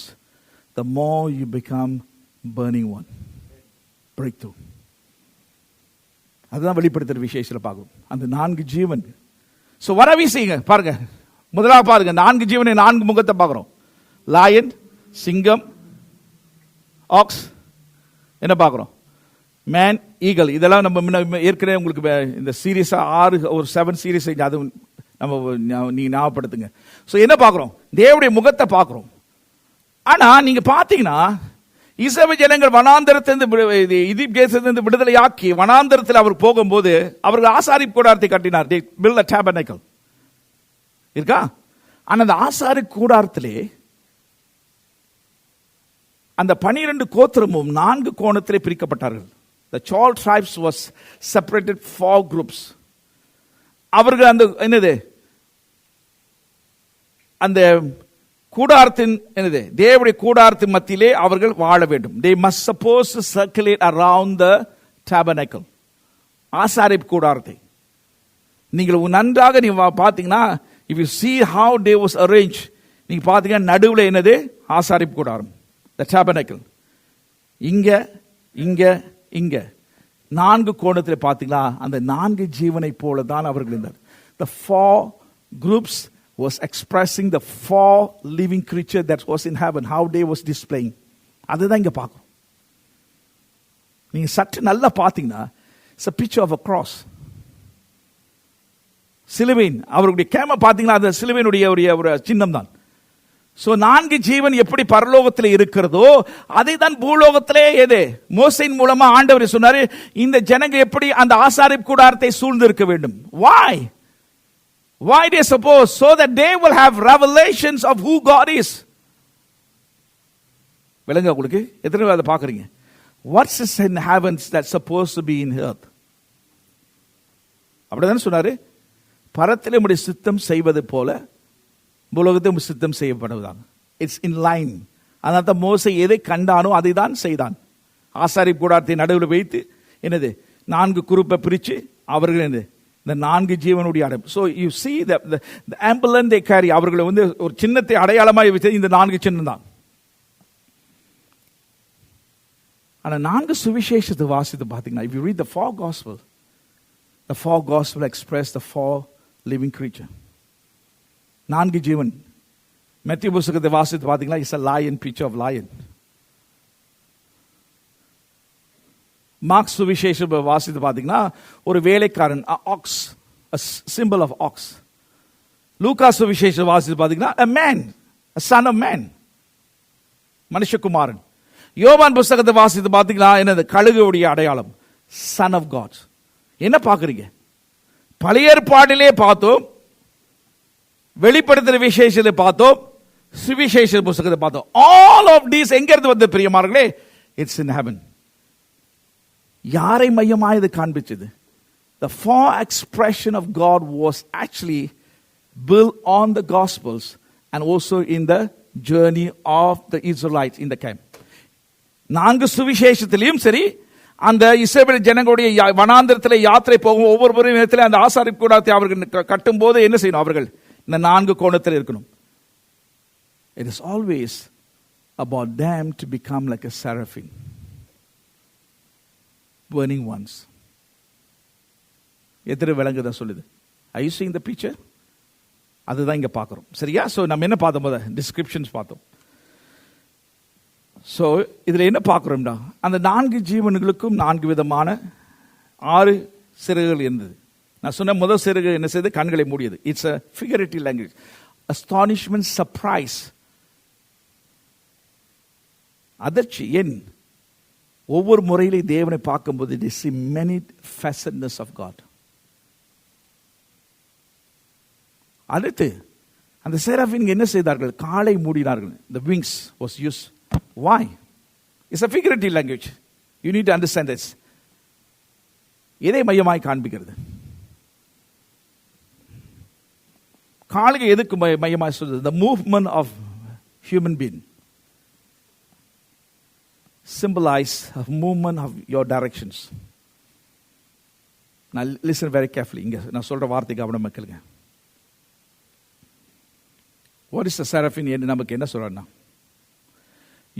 the more you become burning one. Breakthrough. அதுதான் வெளிப்படுத்துற விசேஷத்தில் பார்க்கணும். அந்த 4 ஜீவன். So what are we seeing? பாருங்க, முதலாவது பாருங்க, 4 ஜீவனை 4 முகத்தை பார்க்கிறோம். lion, சிங்கம், ஆக்ஸ், என்ன பார்க்குறோம்? Man, eagle. இதெல்லாம் நம்ம ஏற்கனவே உங்களுக்கு இந்த சீரீஸாக 6 ஒரு 7 சீரீஸ் அது நம்ம நீங்கள் ஞாபகப்படுத்துங்க. ஸோ என்ன பார்க்குறோம்? தேவனுடைய முகத்தை பார்க்குறோம். ஆனால் நீங்கள் பார்த்தீங்கன்னா இஸ்ரவேல் ஜனங்கள் வனாந்தரத்திலிருந்து எகிப்து தேசத்திலிருந்து விடுதலையாக்கி வனாந்தரத்தில் அவர் போகும்போது அவர்கள் ஆசாரிப்பு கூடாரத்தை கட்டினார். They built a tabernacle. இருக்கா? ஆனா அந்த ஆசாரி கூடாரத்திலே அந்த 12 கோத்திரமும் 4 கோணத்திலே பிரிக்கப்பட்டார்கள். The 12 tribes was separated 4 groups. அவர்கள் அந்த என்னது அந்த கூடாரத்தின் என்னது தேவனுடைய கூடாரத்தின் மத்தியிலே அவர்கள் வாழ வேண்டும். They must suppose to circulate around the tabernacle. ஆசாரிப் கூடாரத்தை நீங்கள் நன்றாக நீங்க பாத்தீங்கன்னா, if you see how they was arranged, நீங்க பாத்தீங்கன்னா நடுவுல என்னது ஆசாரிப் கூடாரம், the tabernacle. இங்க இங்க இங்க 4 கோணத்தில் பாத்தீங்களா, அந்த 4 ஜீவனை போல தான் அவர்கள் இருந்தார். The 4 groups was expressing the 4 living creature that was in heaven, how they was displaying. அதுதான் இங்க பார்க்கிறோம். நீங்க சற்று நல்லா பாத்தீங்கன்னா, it's a picture of a cross. சிலுவையின் அவருடைய கேம பாத்தீங்கன்னா அந்த சிலுவையினுடைய ஒரு சின்னம் தான். சோ 4 ஜீவன் எப்படி பரலோகத்தில் இருக்கிறதோ அதை தான் பூலோகத்திலே எது மோசையின் மூலமா ஆண்டவர் சொன்னாரு, இந்த ஜனங்க எப்படி அந்த ஆசாரிப் கூடாரத்தை சூழ்ந்து இருக்க வேண்டும். Why they suppose? So that they will have revelations of who God is. விளங்க உங்களுக்கு எத்தனை அதை பார்க்குறீங்க? What's in heavens that's supposed to be in earth? அப்படிதான் சொன்னாரு, பரத்திலே உம்முடைய சித்தம் செய்வது போல பூலோகத்தை சித்தம் செய்யப்படுவதாக. It's in line. அதனால தான் மோசே எதை கண்டானோ அதை தான் செய்தான். ஆசாரிப் கூடாரத்தை நடுவில் வைத்து என்னது 4 குரூப்பை பிரித்து அவர்கள் என்னது இந்த 4 ஜீவனுடைய அடையாளம். So you see the ஆம்புலன் they carry, அவர்களை வந்து ஒரு சின்னத்தை அடையாளமாக வச்சது இந்த 4 சின்னம் தான். ஆனால் 4 சுவிசேஷத்தை வாசித்து பார்த்தீங்கன்னா, if you read the 4 gospel express the 4 living creature. 4 ஜீவன். மத்திய புத்தகத்தை வாசித்து பார்த்தீங்கன்னா, it's a lion, picture of lion. Mark சுவிசேஷம் வாசித்து பார்த்தீங்கன்னா ஒரு வேலைக்காரன், ox, a symbol of ox. லூக்கா சுவிசேஷம் வாசித்து பார்த்தீங்கன்னா a man, a son of man, மனுஷகுமாரன். யோவான் புத்தகத்தை வாசித்து பார்த்தீங்கன்னா என்னது கழுகுடைய அடையாளம், son of God. என்ன பார்க்குறீங்க? பழைய ஏற்பாட்டிலே பார்த்தோம், வெளிப்படுத்துற விசேஷத்தை பார்த்தோம், சுவிசேஷ புத்தகத்தை பார்த்தோம். ஆல் ஆஃப் தீஸ் எங்க இருந்து வந்து பிரியமானவர்களே? It's in heaven. யாரை மையமாக இது காண்பிச்சது? The 4 expression of God was actually built on the Gospels and also in the journey of the Israelites in the camp. 4 சுவிசேஷத்திலையும் சரி, அந்த இஸ்ரவேல் ஜனங்களுடைய வனாந்திரத்தில் யாத்திரை போகும் ஒவ்வொரு நேரத்தில் அந்த ஆசாரிப் கூடாரத்தை அவர்கள் கட்டும் போது என்ன செய்யணும்? அவர்கள் இந்த 4 கோணத்தில் இருக்கணும். It is always about them to become like a seraphim, burning ones. எதிர விளங்குதா சொல்லுது? Are you seeing the picture? அதுதான் இங்க பார்க்கிறோம். சரியா? சோ நம்ம என்ன பார்த்தோம்? போத டிஸ்கிரிப்ஷன்ஸ் பார்த்தோம். சோ இதுல என்ன பார்க்கிறோம்டா, அந்த 4 ஜீவன்களுக்கும் 4 விதமான 6 சிறகுகள் இருந்தது. நான் சொன்ன முதல் சிறகு என்ன செய்து? கண்களை மூடியது. It's a figurative language. Astonishment, surprise, அதிர்ச்சி. ஏன்? ஒவ்வொரு முறையிலே தேவனை பார்க்கும்போது they see many facetness of God. அடுத்து அந்த சேராஃபின் என்ன செய்தார்கள்? காலை மூடினார்கள். The wings was used. Why? It's a figurative language. You need to understand this. எதை மையமாய் காண்பிக்கிறது? காலுக்கு எதுக்கு மையமாய் சொல்றது? The movement of human being symbolize a movement of your directions. Now listen very carefully. இங்க நான் சொல்ற வார்த்தை கவனமா கேளுங்க. What is the seraphim? என்று நமக்கு என்ன சொல்றேன்னா,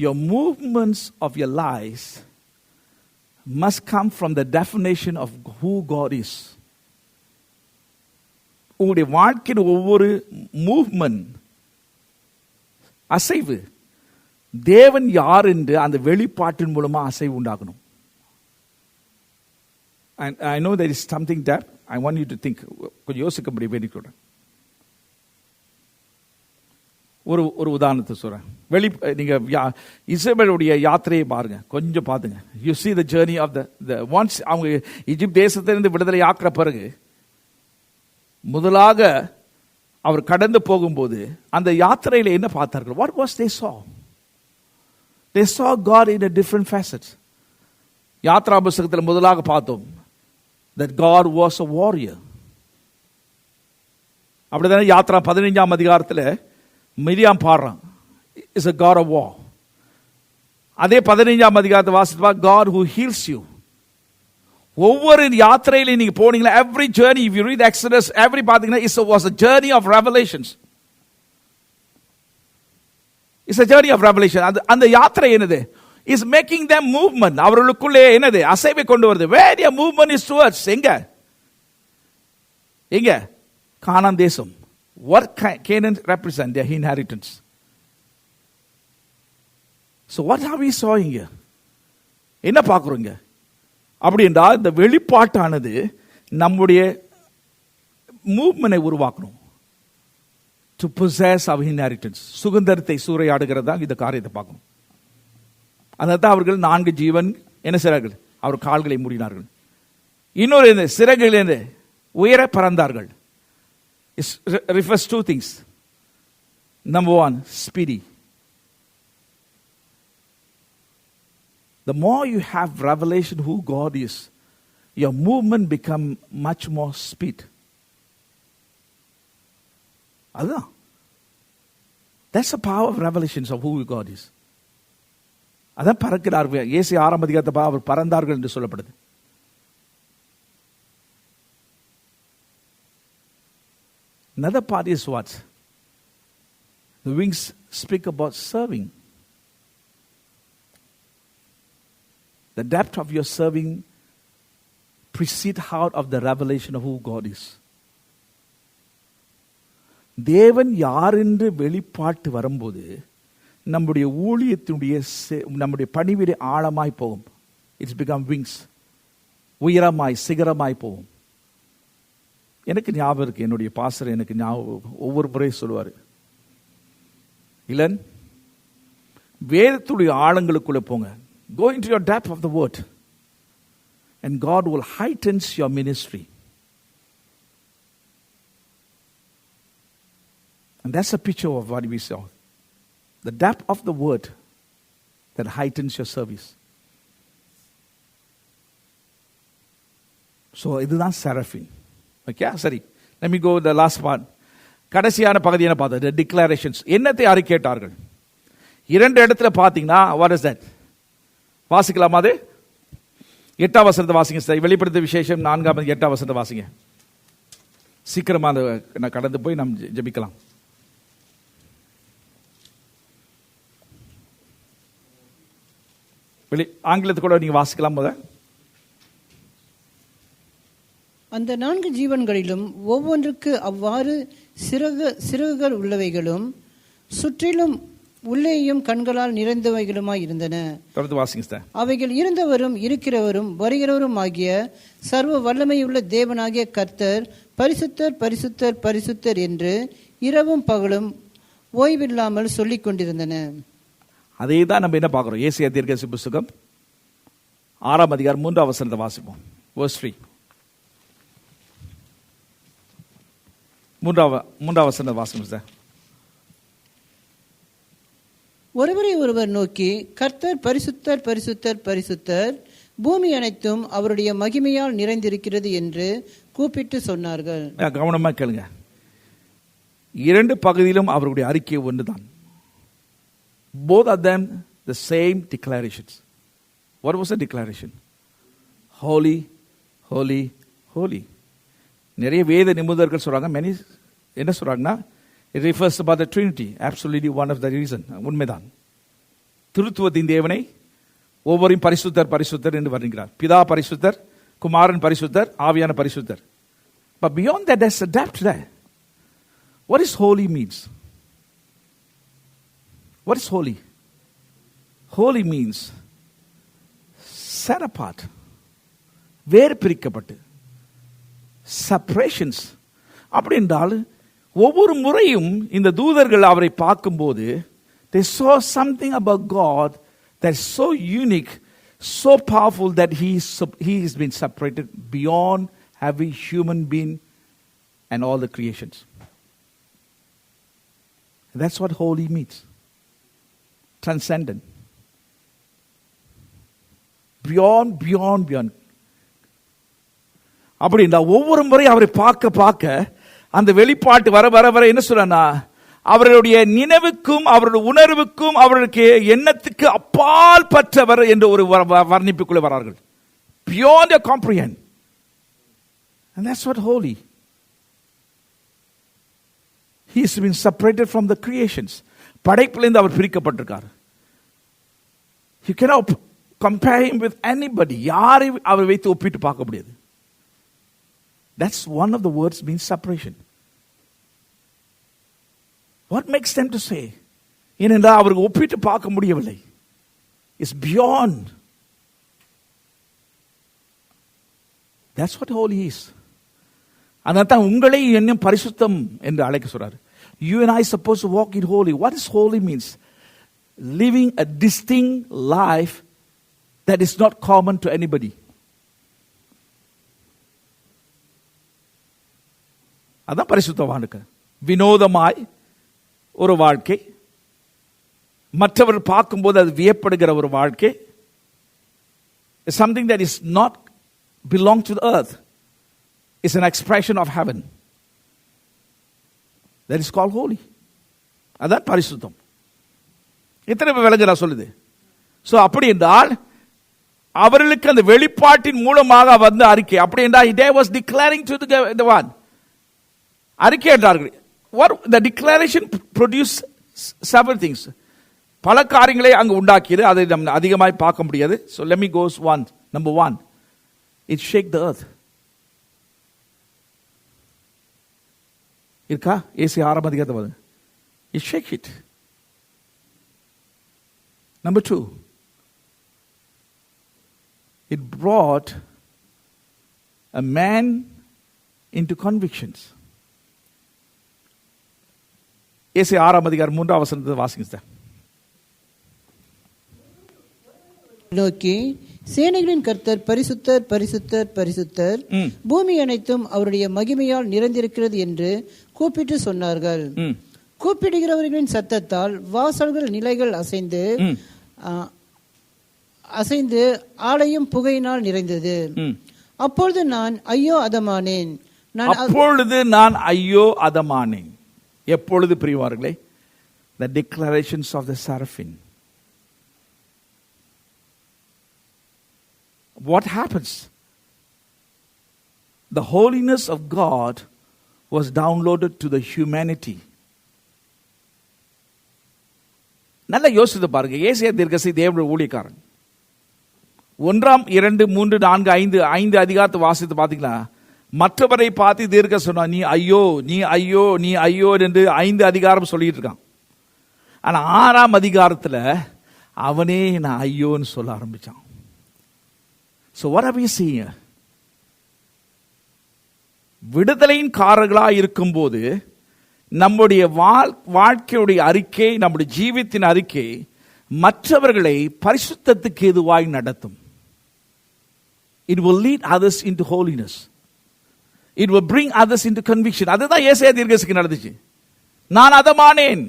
your movements of your lives must come from the definition of who God is. உங்களுடைய வாழ்க்கையின் ஒவ்வொரு மூவ்மெண்ட், அசைவு, தேவன் யார் என்று அந்த வெளிப்பாட்டின் மூலமா அசைவு உண்டாகணும். I know there is something that I want you to think. கொஞ்சம் யோசிக்க முடியும். வேண்டி சொல்றேன். ஒரு உதாரணத்தை சொல்றேன். நீங்க இஸ்ரவேலுடைய யாத்திரையை பாருங்க, கொஞ்சம் பாத்துங்க. You see the journey of the once அவங்க எகிப்து தேசத்திலிருந்து விடுதலை ஆக்கிற பிறகு முதலாக அவர் கடந்து போகும்போது அந்த யாத்திரையில என்ன பார்த்தார்கள்? What was they saw? They saw God in a different facets. Yatra புத்தகத்தில் முதலாக பார்த்தோம் that God was a warrior. அப்படிதானே யாத்ரா 15ஆம் அதிகாரத்தில் மிரியாம் பாடுறான், is a God of war. அதே 15ஆம் அதிகாரத்தை வாசிப்பா God who heals you. ஒவ்வொரு யாத்திரையில நீங்க போனீங்களா, every journey, if you read Exodus, every பாத்தீங்கன்னா it was a journey of revelations. It's a journey of revelation. அந்த யாத்திரை என்னது? Is making them movement. அவர்களுக்குள்ளே என்னது? அசைவை கொண்டு வருது. Where their movement is towards? எங்க? கானான் தேசம். What Canaan represent? Their inheritance. So what are we sawing here? என்ன பார்க்குறோங்க? அப்படின்றா இந்த வெளிப்பாட்டானது நம்முடைய மூவ்மெண்டை உருவாக்கணும். டு பொசஸ் அவர் இன்ஹெரிட்டன்ஸ், சுதந்திரத்தை சூறையாடுகிறதா இந்த காரியத்தை பார்க்கணும். அதான் அவர்கள் 4 ஜீவன் என்ன செய்றார்கள்? அவர் கால்களை மூடினார்கள். இன்னொரு சிறகுகளிலிருந்து உயர பறந்தார்கள். It refers to 2 things. Number 1, speedy. The more you have revelation who God is, your movement become much more speed. அதுதான். That's the power of revelations of who God is. அதான் பறக்கிறார்கள். இயேசு 6ஆம் அதிகாரத்தை அவர் பறந்தார்கள் என்று சொல்லப்படுது. Another part is what? The wings speak about serving. The depth of your serving proceeds out of the revelation of who God is. தேவன் யார் என்று வெளிப்பாட்டு வரும்போது நம்முடைய ஊழியத்தினுடைய நம்முடைய பணிவிடை ஆழமாய் போகும். இட்ஸ் பிகம் விங்ஸ், உயரமாய் சிகரமாய் போகும். எனக்கு ஞாபகம் இருக்கு, என்னுடைய பாஸ்டர் எனக்கு ஞாபகம் ஒவ்வொரு முறை சொல்லுவார், இளன் வேதத்துடைய ஆழங்களுக்குள்ள போங்க. Go into your depth of the word and God will heighten your ministry. And that's a picture of what we saw. The depth of the word that heightens your service. So இதுதான் seraphim. Okay, சரி. Let me go to the last part. கடைசியான பகுதி என்ன பார்த்தோம்? The declarations. என்னத்தை அறிக்கையிட்டார்கள்? 2 இடத்துல பார்த்தீங்கன்னா what is that? வாசிக்கலாமா? அது 8ஆம் வசனத்தை வாசிங்க சார். வெளிப்படுத்த விசேஷம் 4ஆம் 8ஆம் வசனத்தை வாசிங்க. சீக்கிரமா நான் கடந்து போய் நாம் ஜெபிக்கலாம். ஆங்கிலத்தை கூட நீங்க வாசிக்கலாம். போத அந்த 4 ஜீவன்களிலும் ஒவ்வொன்றுக்கு அவ்வாறு சிறகுகள் உள்ளவைகளும் சுற்றிலும் உள்ளேயும் கண்களால் நிறைந்தவைகளுமாய் இருந்தன. தொடர்ந்து வாசிங்க சார். அவைகள் இருந்தவரும் இருக்கிறவரும் வருகிறவரும் ஆகிய சர்வ வல்லமையுள்ள தேவனாகிய கர்த்தர் பரிசுத்தர் பரிசுத்தர் பரிசுத்தர் என்று இரவும் பகலும் ஓய்வில்லாமல் சொல்லிக் கொண்டிருந்தன. அதே தான் நம்ம என்ன பார்க்கிறோம்? ஏசாயா தீர்க்கதரிசி புத்தகம் 6ஆம் அதிகாரம் 3ஆம் வசனத்தை வாசிப்போம். verse 3. 3ஆம் வசனத்தை வாசிப்போம் சார். ஒருவரை ஒருவர் நோக்கி கர்த்தர் பரிசுத்தர் பரிசுத்தர் பரிசுத்தர், பூமி அனைத்தும் அவருடைய மகிமையால் நிறைந்திருக்கிறது என்று கூப்பிட்டு சொன்னார்கள். கவனமா கேளுங்க. 2 பகுதியிலும் அவருடைய அறிக்கை ஒன்றுதான். Both of them the same declarations. What was the declaration? Holy, holy, holy. நிறைய வேத நிபுணர்கள் சொல்றாங்க, many என்ன சொல்றாங்கன்னா, it refers about the Trinity. Absolutely one of the reason. உண்மைதான். திருத்துவத்தின் தேவனை ஒவ்வொரு பரிசுத்தர் பரிசுத்தர் என்று வருகிறார். பிதா பரிசுத்தர், குமாரன் பரிசுத்தர், ஆவியான பரிசுத்தர். But beyond that, there's a depth there. What is holy means? What is holy? Holy means set apart, வேறு பிரிக்கப்பட்டு, separations. அப்படி என்றால் ஒவ்வொரு முறையும் இந்த தூதர்கள் அவரை பார்க்கும்போது they saw something about God that's so unique, so powerful that he has been separated beyond every human being and all the creations. That's what holy means. Transcendent. Beyond. அப்படின்னா ஒவ்வொரு முறை அவரை பார்க்க அந்த வெளிப்பாட்டு வர என்ன சொல்றா, அவர்களுடைய நினைவுக்கும் அவருடைய உணர்வுக்கும் அவர்களுக்கு எண்ணத்துக்கு அப்பால் பற்றவர் என்று ஒரு வர்ணிப்புக்குள்ளே வரார்கள். Beyond your comprehend. And that's what holy. He has been separated from the creations. படைப்பிலிருந்து our பிரிக்கப்பட்டிருக்கார். You cannot compare him with anybody. யாரை அவர் வைத்து ஒப்பிட்டு பார்க்க முடியாது. That's one of the words means separation. What makes them to say? ஏனென்றால் அவருக்கு ஒப்பிட்டு பார்க்க முடியவில்லை. It's beyond. That's what holy is. அதான் உங்களை என்னும் பரிசுத்தம் என்று அழைக்க சொல்றாரு. You and I are supposed to walk in holy. What is holy means? Living a distinct life that is not common to anybody. அதான் பரிசுத்தவானுக்கு. வினோதமாய் ஒரு வாழ்க்கை, மற்றவர் பார்க்கும்போது அது வியப்படுகிற ஒரு வாழ்க்கை, something that is not belong to the earth, is an expression of heaven. That is called holy. அதான் பரிசுத்தம். எத்தனை விளங்குறா சொல்லுது. ஸோ அப்படி என்றால் அவர்களுக்கு அந்த வெளிப்பாட்டின் மூலமாக வந்த அறிக்கை அப்படி என்றால் they was declaring to the one. அறிக்கை என்றார்கள். What the declaration produced several things. பல காரியங்களை அங்கு உண்டாக்கியது. அதை நம்ம அதிகமாய் பார்க்க முடியாது. So let me go one. Number one, it shake the earth. இருக்கா? ஏசி 6 அதிகாரத்தில் it shake it. Number two, it brought a man into convictions. AC 6 அதிகாரம் 3 வசனத்தை வாசிங்க. நோக்கி சேனைகளின் கர்த்தர் பரிசுத்தர் பரிசுத்தர் பரிசுத்தர், பூமி அனைத்தும் அவருடைய மகிமையால் நிறைந்திருக்கிறது என்று கூப்பிட்டு சொன்னார்கள். கூப்பிடுகிறவர்களின் சத்தத்தால் வாசல்கள் நிலைகள் அசைந்து ஆலயம் புகையினால் நிறைந்தது. அப்பொழுது நான் ஐயோ அதமானேன். எப்பொழுது பிரியவார்களே? The declarations of the seraphim. What happens? The holiness of God was downloaded to the humanity. நல்ல யோசித்து பாருங்க. ஏசாயா தீர்க்கதரிசி தேவனுடைய ஊழியக்காரன். 1, 2, 3, 4, 5 அதிகாரத்தை வாசித்து பார்த்தீங்களா? மற்றவரை பார்த்து தீர்க்க சொன்னா நீ ஐயோ நீ ஐயோ நீ ஐயோ என்று 5 அதிகாரம் சொல்லிட்டு இருக்கான். ஆனா 6 அதிகாரத்தில் அவனே நான் ஐயோன்னு சொல்ல ஆரம்பிச்சான். So what are we seeing? விடுதலையின் காரர்களாக இருக்கும்போது நம்முடைய வாழ்க்கையுடைய அறிக்கை, நம்முடைய ஜீவித்தின் அறிக்கை மற்றவர்களை பரிசுத்தத்துக்கு எதுவாய் நடத்தும். It will lead others into holiness. It will bring others into conviction. அதுதான் ஏசாயா தீர்க்கதரிசிக்கு நடந்துச்சு. நான் அதமானேன்,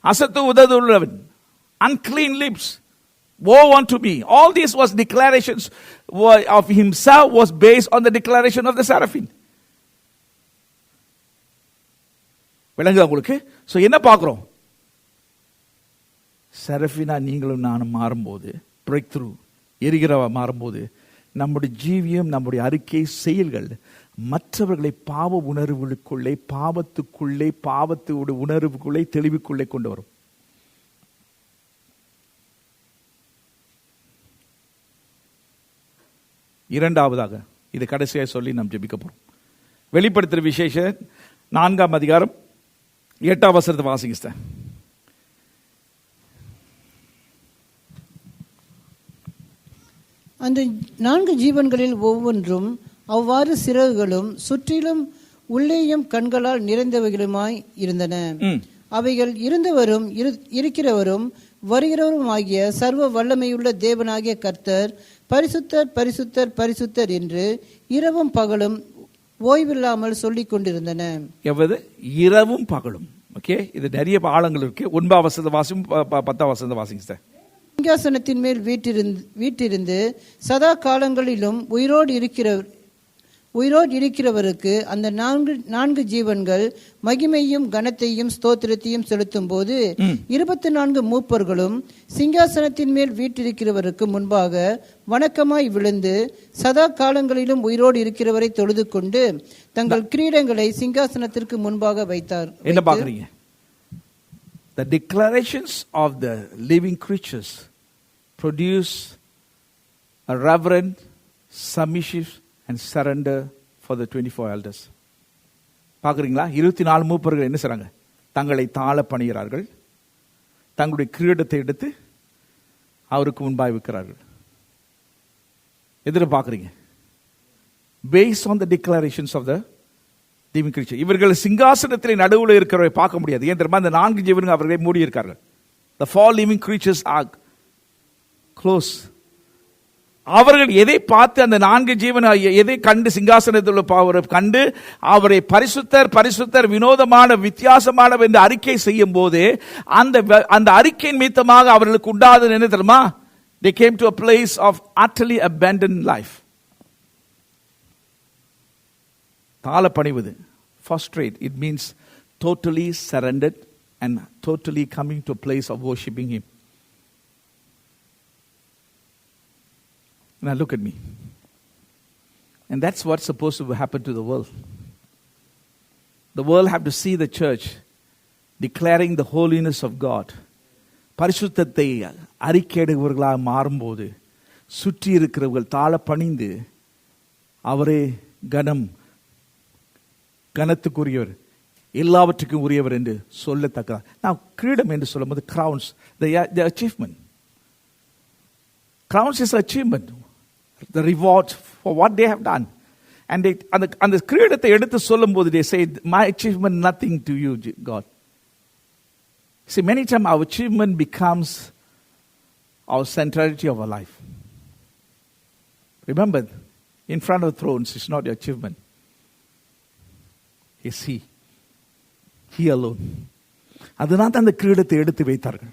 அசத்து உதடுள்ளவன், unclean lips, woe unto me. All this was declarations of himself was based on the declaration of the seraphim. விளங்குதா உங்களுக்கு? So என்ன பார்க்குறோம்? செரஃபினா நீங்களும் நானும் மாறும்போது, பிரேக் த்ரூ எரிகிறவ மாறும்போது, நம்முடைய ஜீவியம், நம்முடைய அறிக்கை, செயல்கள் மற்றவர்களை பாவ உணர்வுகளுக்குள்ளே, பாவத்துக்குள்ளே, பாவத்துடைய உணர்வுக்குள்ளே, தெளிவுக்குள்ளே கொண்டு வரும். இரண்டாவதாக இது கடைசியாக சொல்லி நாம் ஜெபிக்க போறோம். வெளிப்படுத்துகிற விசேஷ 4 அதிகாரம் 8 வசனத்தை வாசிங்க சார். அந்த 4 ஜீவன்களில் ஒவ்வொன்றும் அவ்வாறு சிறகுகளும் சுற்றிலும் உள்ளேயும் கண்களால் நிறைந்தவைகளுமாய் இருந்தன. அவைகள் இருந்தவரும் இருக்கிறவரும் வருகிறவரும் ஆகிய சர்வ வல்லமையுள்ள தேவனாகிய கர்த்தர் பரிசுத்தர் பரிசுத்தர் பரிசுத்தர் என்று இரவும் பகலும் ஓய்வில்லாமல் சொல்லிக் கொண்டிருந்தன. இரவும் பகலும். ஓகே, இது நிறைய ஆழங்கள் இருக்கு. 9 வசனத்தை வாசியும் 10 வசனத்தை வாசிங்க சார். சிங்காசனத்தின் மேல் வீட்டிருந்து சதா காலங்களிலும் உயிரோடு இருக்கிறவருக்கு அந்த நான்கு ஜீவன்கள் மகிமையும் கனத்தையும் ஸ்தோத்திரத்தையும் செலுத்தும் போது 24 மூப்பர்களும் சிங்காசனத்தின் மேல் வீட்டிருக்கிறவருக்கு முன்பாக வணக்கமாய் விழுந்து சதா காலங்களிலும் உயிரோடு இருக்கிறவரை தொழுது கொண்டு தங்கள் கிரீடங்களை சிங்காசனத்திற்கு முன்பாக வைத்தார். என்ன பாக்குறீங்க? The declarations of the living creatures produce a reverent, submissive and surrender for the 24 elders. பார்க்குறீங்களா? 24 மூப்பர்கள் என்ன செய்றாங்க? தங்களை தாழ பணிகிறார்கள், தங்களுடைய கிரீடத்தை எடுத்து அவருக்கு முன்பாய் வைக்கிறார்கள். எதிர பார்க்குறீங்க? Based on the declarations of the living creature. இவர்கள் சிங்காசனத்திலே நடுவில் இருக்கிறவரை பார்க்க முடியாது. ஏன் தெரியுமா? அந்த 4 ஜீவன்கள் அவர்களை மூடி இருக்கார்கள். The 4 living creatures are close. அவர்கள் எதை பார்த்து அந்த 4 ஜீவன் எதை கண்டு சிங்காசனத்தில் அவரை கண்டு அவரை பரிசுத்தர் பரிசுத்தர் வினோதமான வித்தியாசமான என்று அறிக்கை செய்யும் போது அந்த அறிக்கையின் மீத்தமாக அவர்களுக்கு உண்டாது என்ன தெரியுமா? They came to a place of utterly abandoned life. தாழ பணிவது, prostrate, it means totally surrendered and totally coming to a place of worshiping him. Now look at me. And that's what's supposed to happen to the world. The world have to see the church declaring the holiness of God. பரிசுத்தத்தை அறிக்கையிடுகிறவர்களாக மாறும்போது சுற்றி இருக்கிறவர்கள் தாழ பணிந்து அவரே கனத்துக்குரியவர், எல்லாவற்றுக்கும் உரியவர் என்று சொல்லத்தக்க. நான் கிரீடம் என்று சொல்லும் போது crowns, the achievement. Crowns is achievement, the reward for what they have done. And அந்த கிரீடத்தை எடுத்து சொல்லும் போது they say, my achievement nothing to you, God. See, many times our achievement becomes our centrality of our life. Remember, in front of thrones is not your achievement. It's he alone. அதனால அந்த கிரீடத்தை எடுத்து வைத்தார்கள்.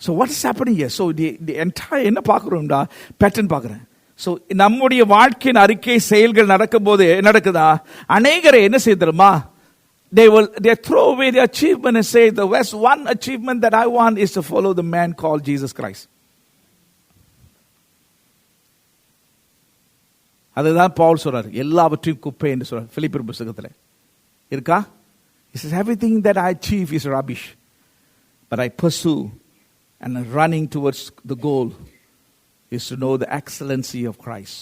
So what is happening here? So the entire என்ன பார்க்குறோம்டா pattern பார்க்குறேன். So நம்முடைய வாழ்க்கையின் அறிக்கை செயல்கள் நடக்கும் போது நடக்குதா? அநேகரை என்ன செய்யணுமா? They throw away the achievement and say, the best one achievement that I want is to follow the man called Jesus Christ. அதுதான் பவுல் சொல்றார், எல்லாவற்றையும் குப்பை என்று சொல்றார் பிலிப்பியர் புத்தகத்தில். இருக்கா? He says, everything that I achieve is rubbish, but I pursue and running towards the goal is to know the excellency of Christ.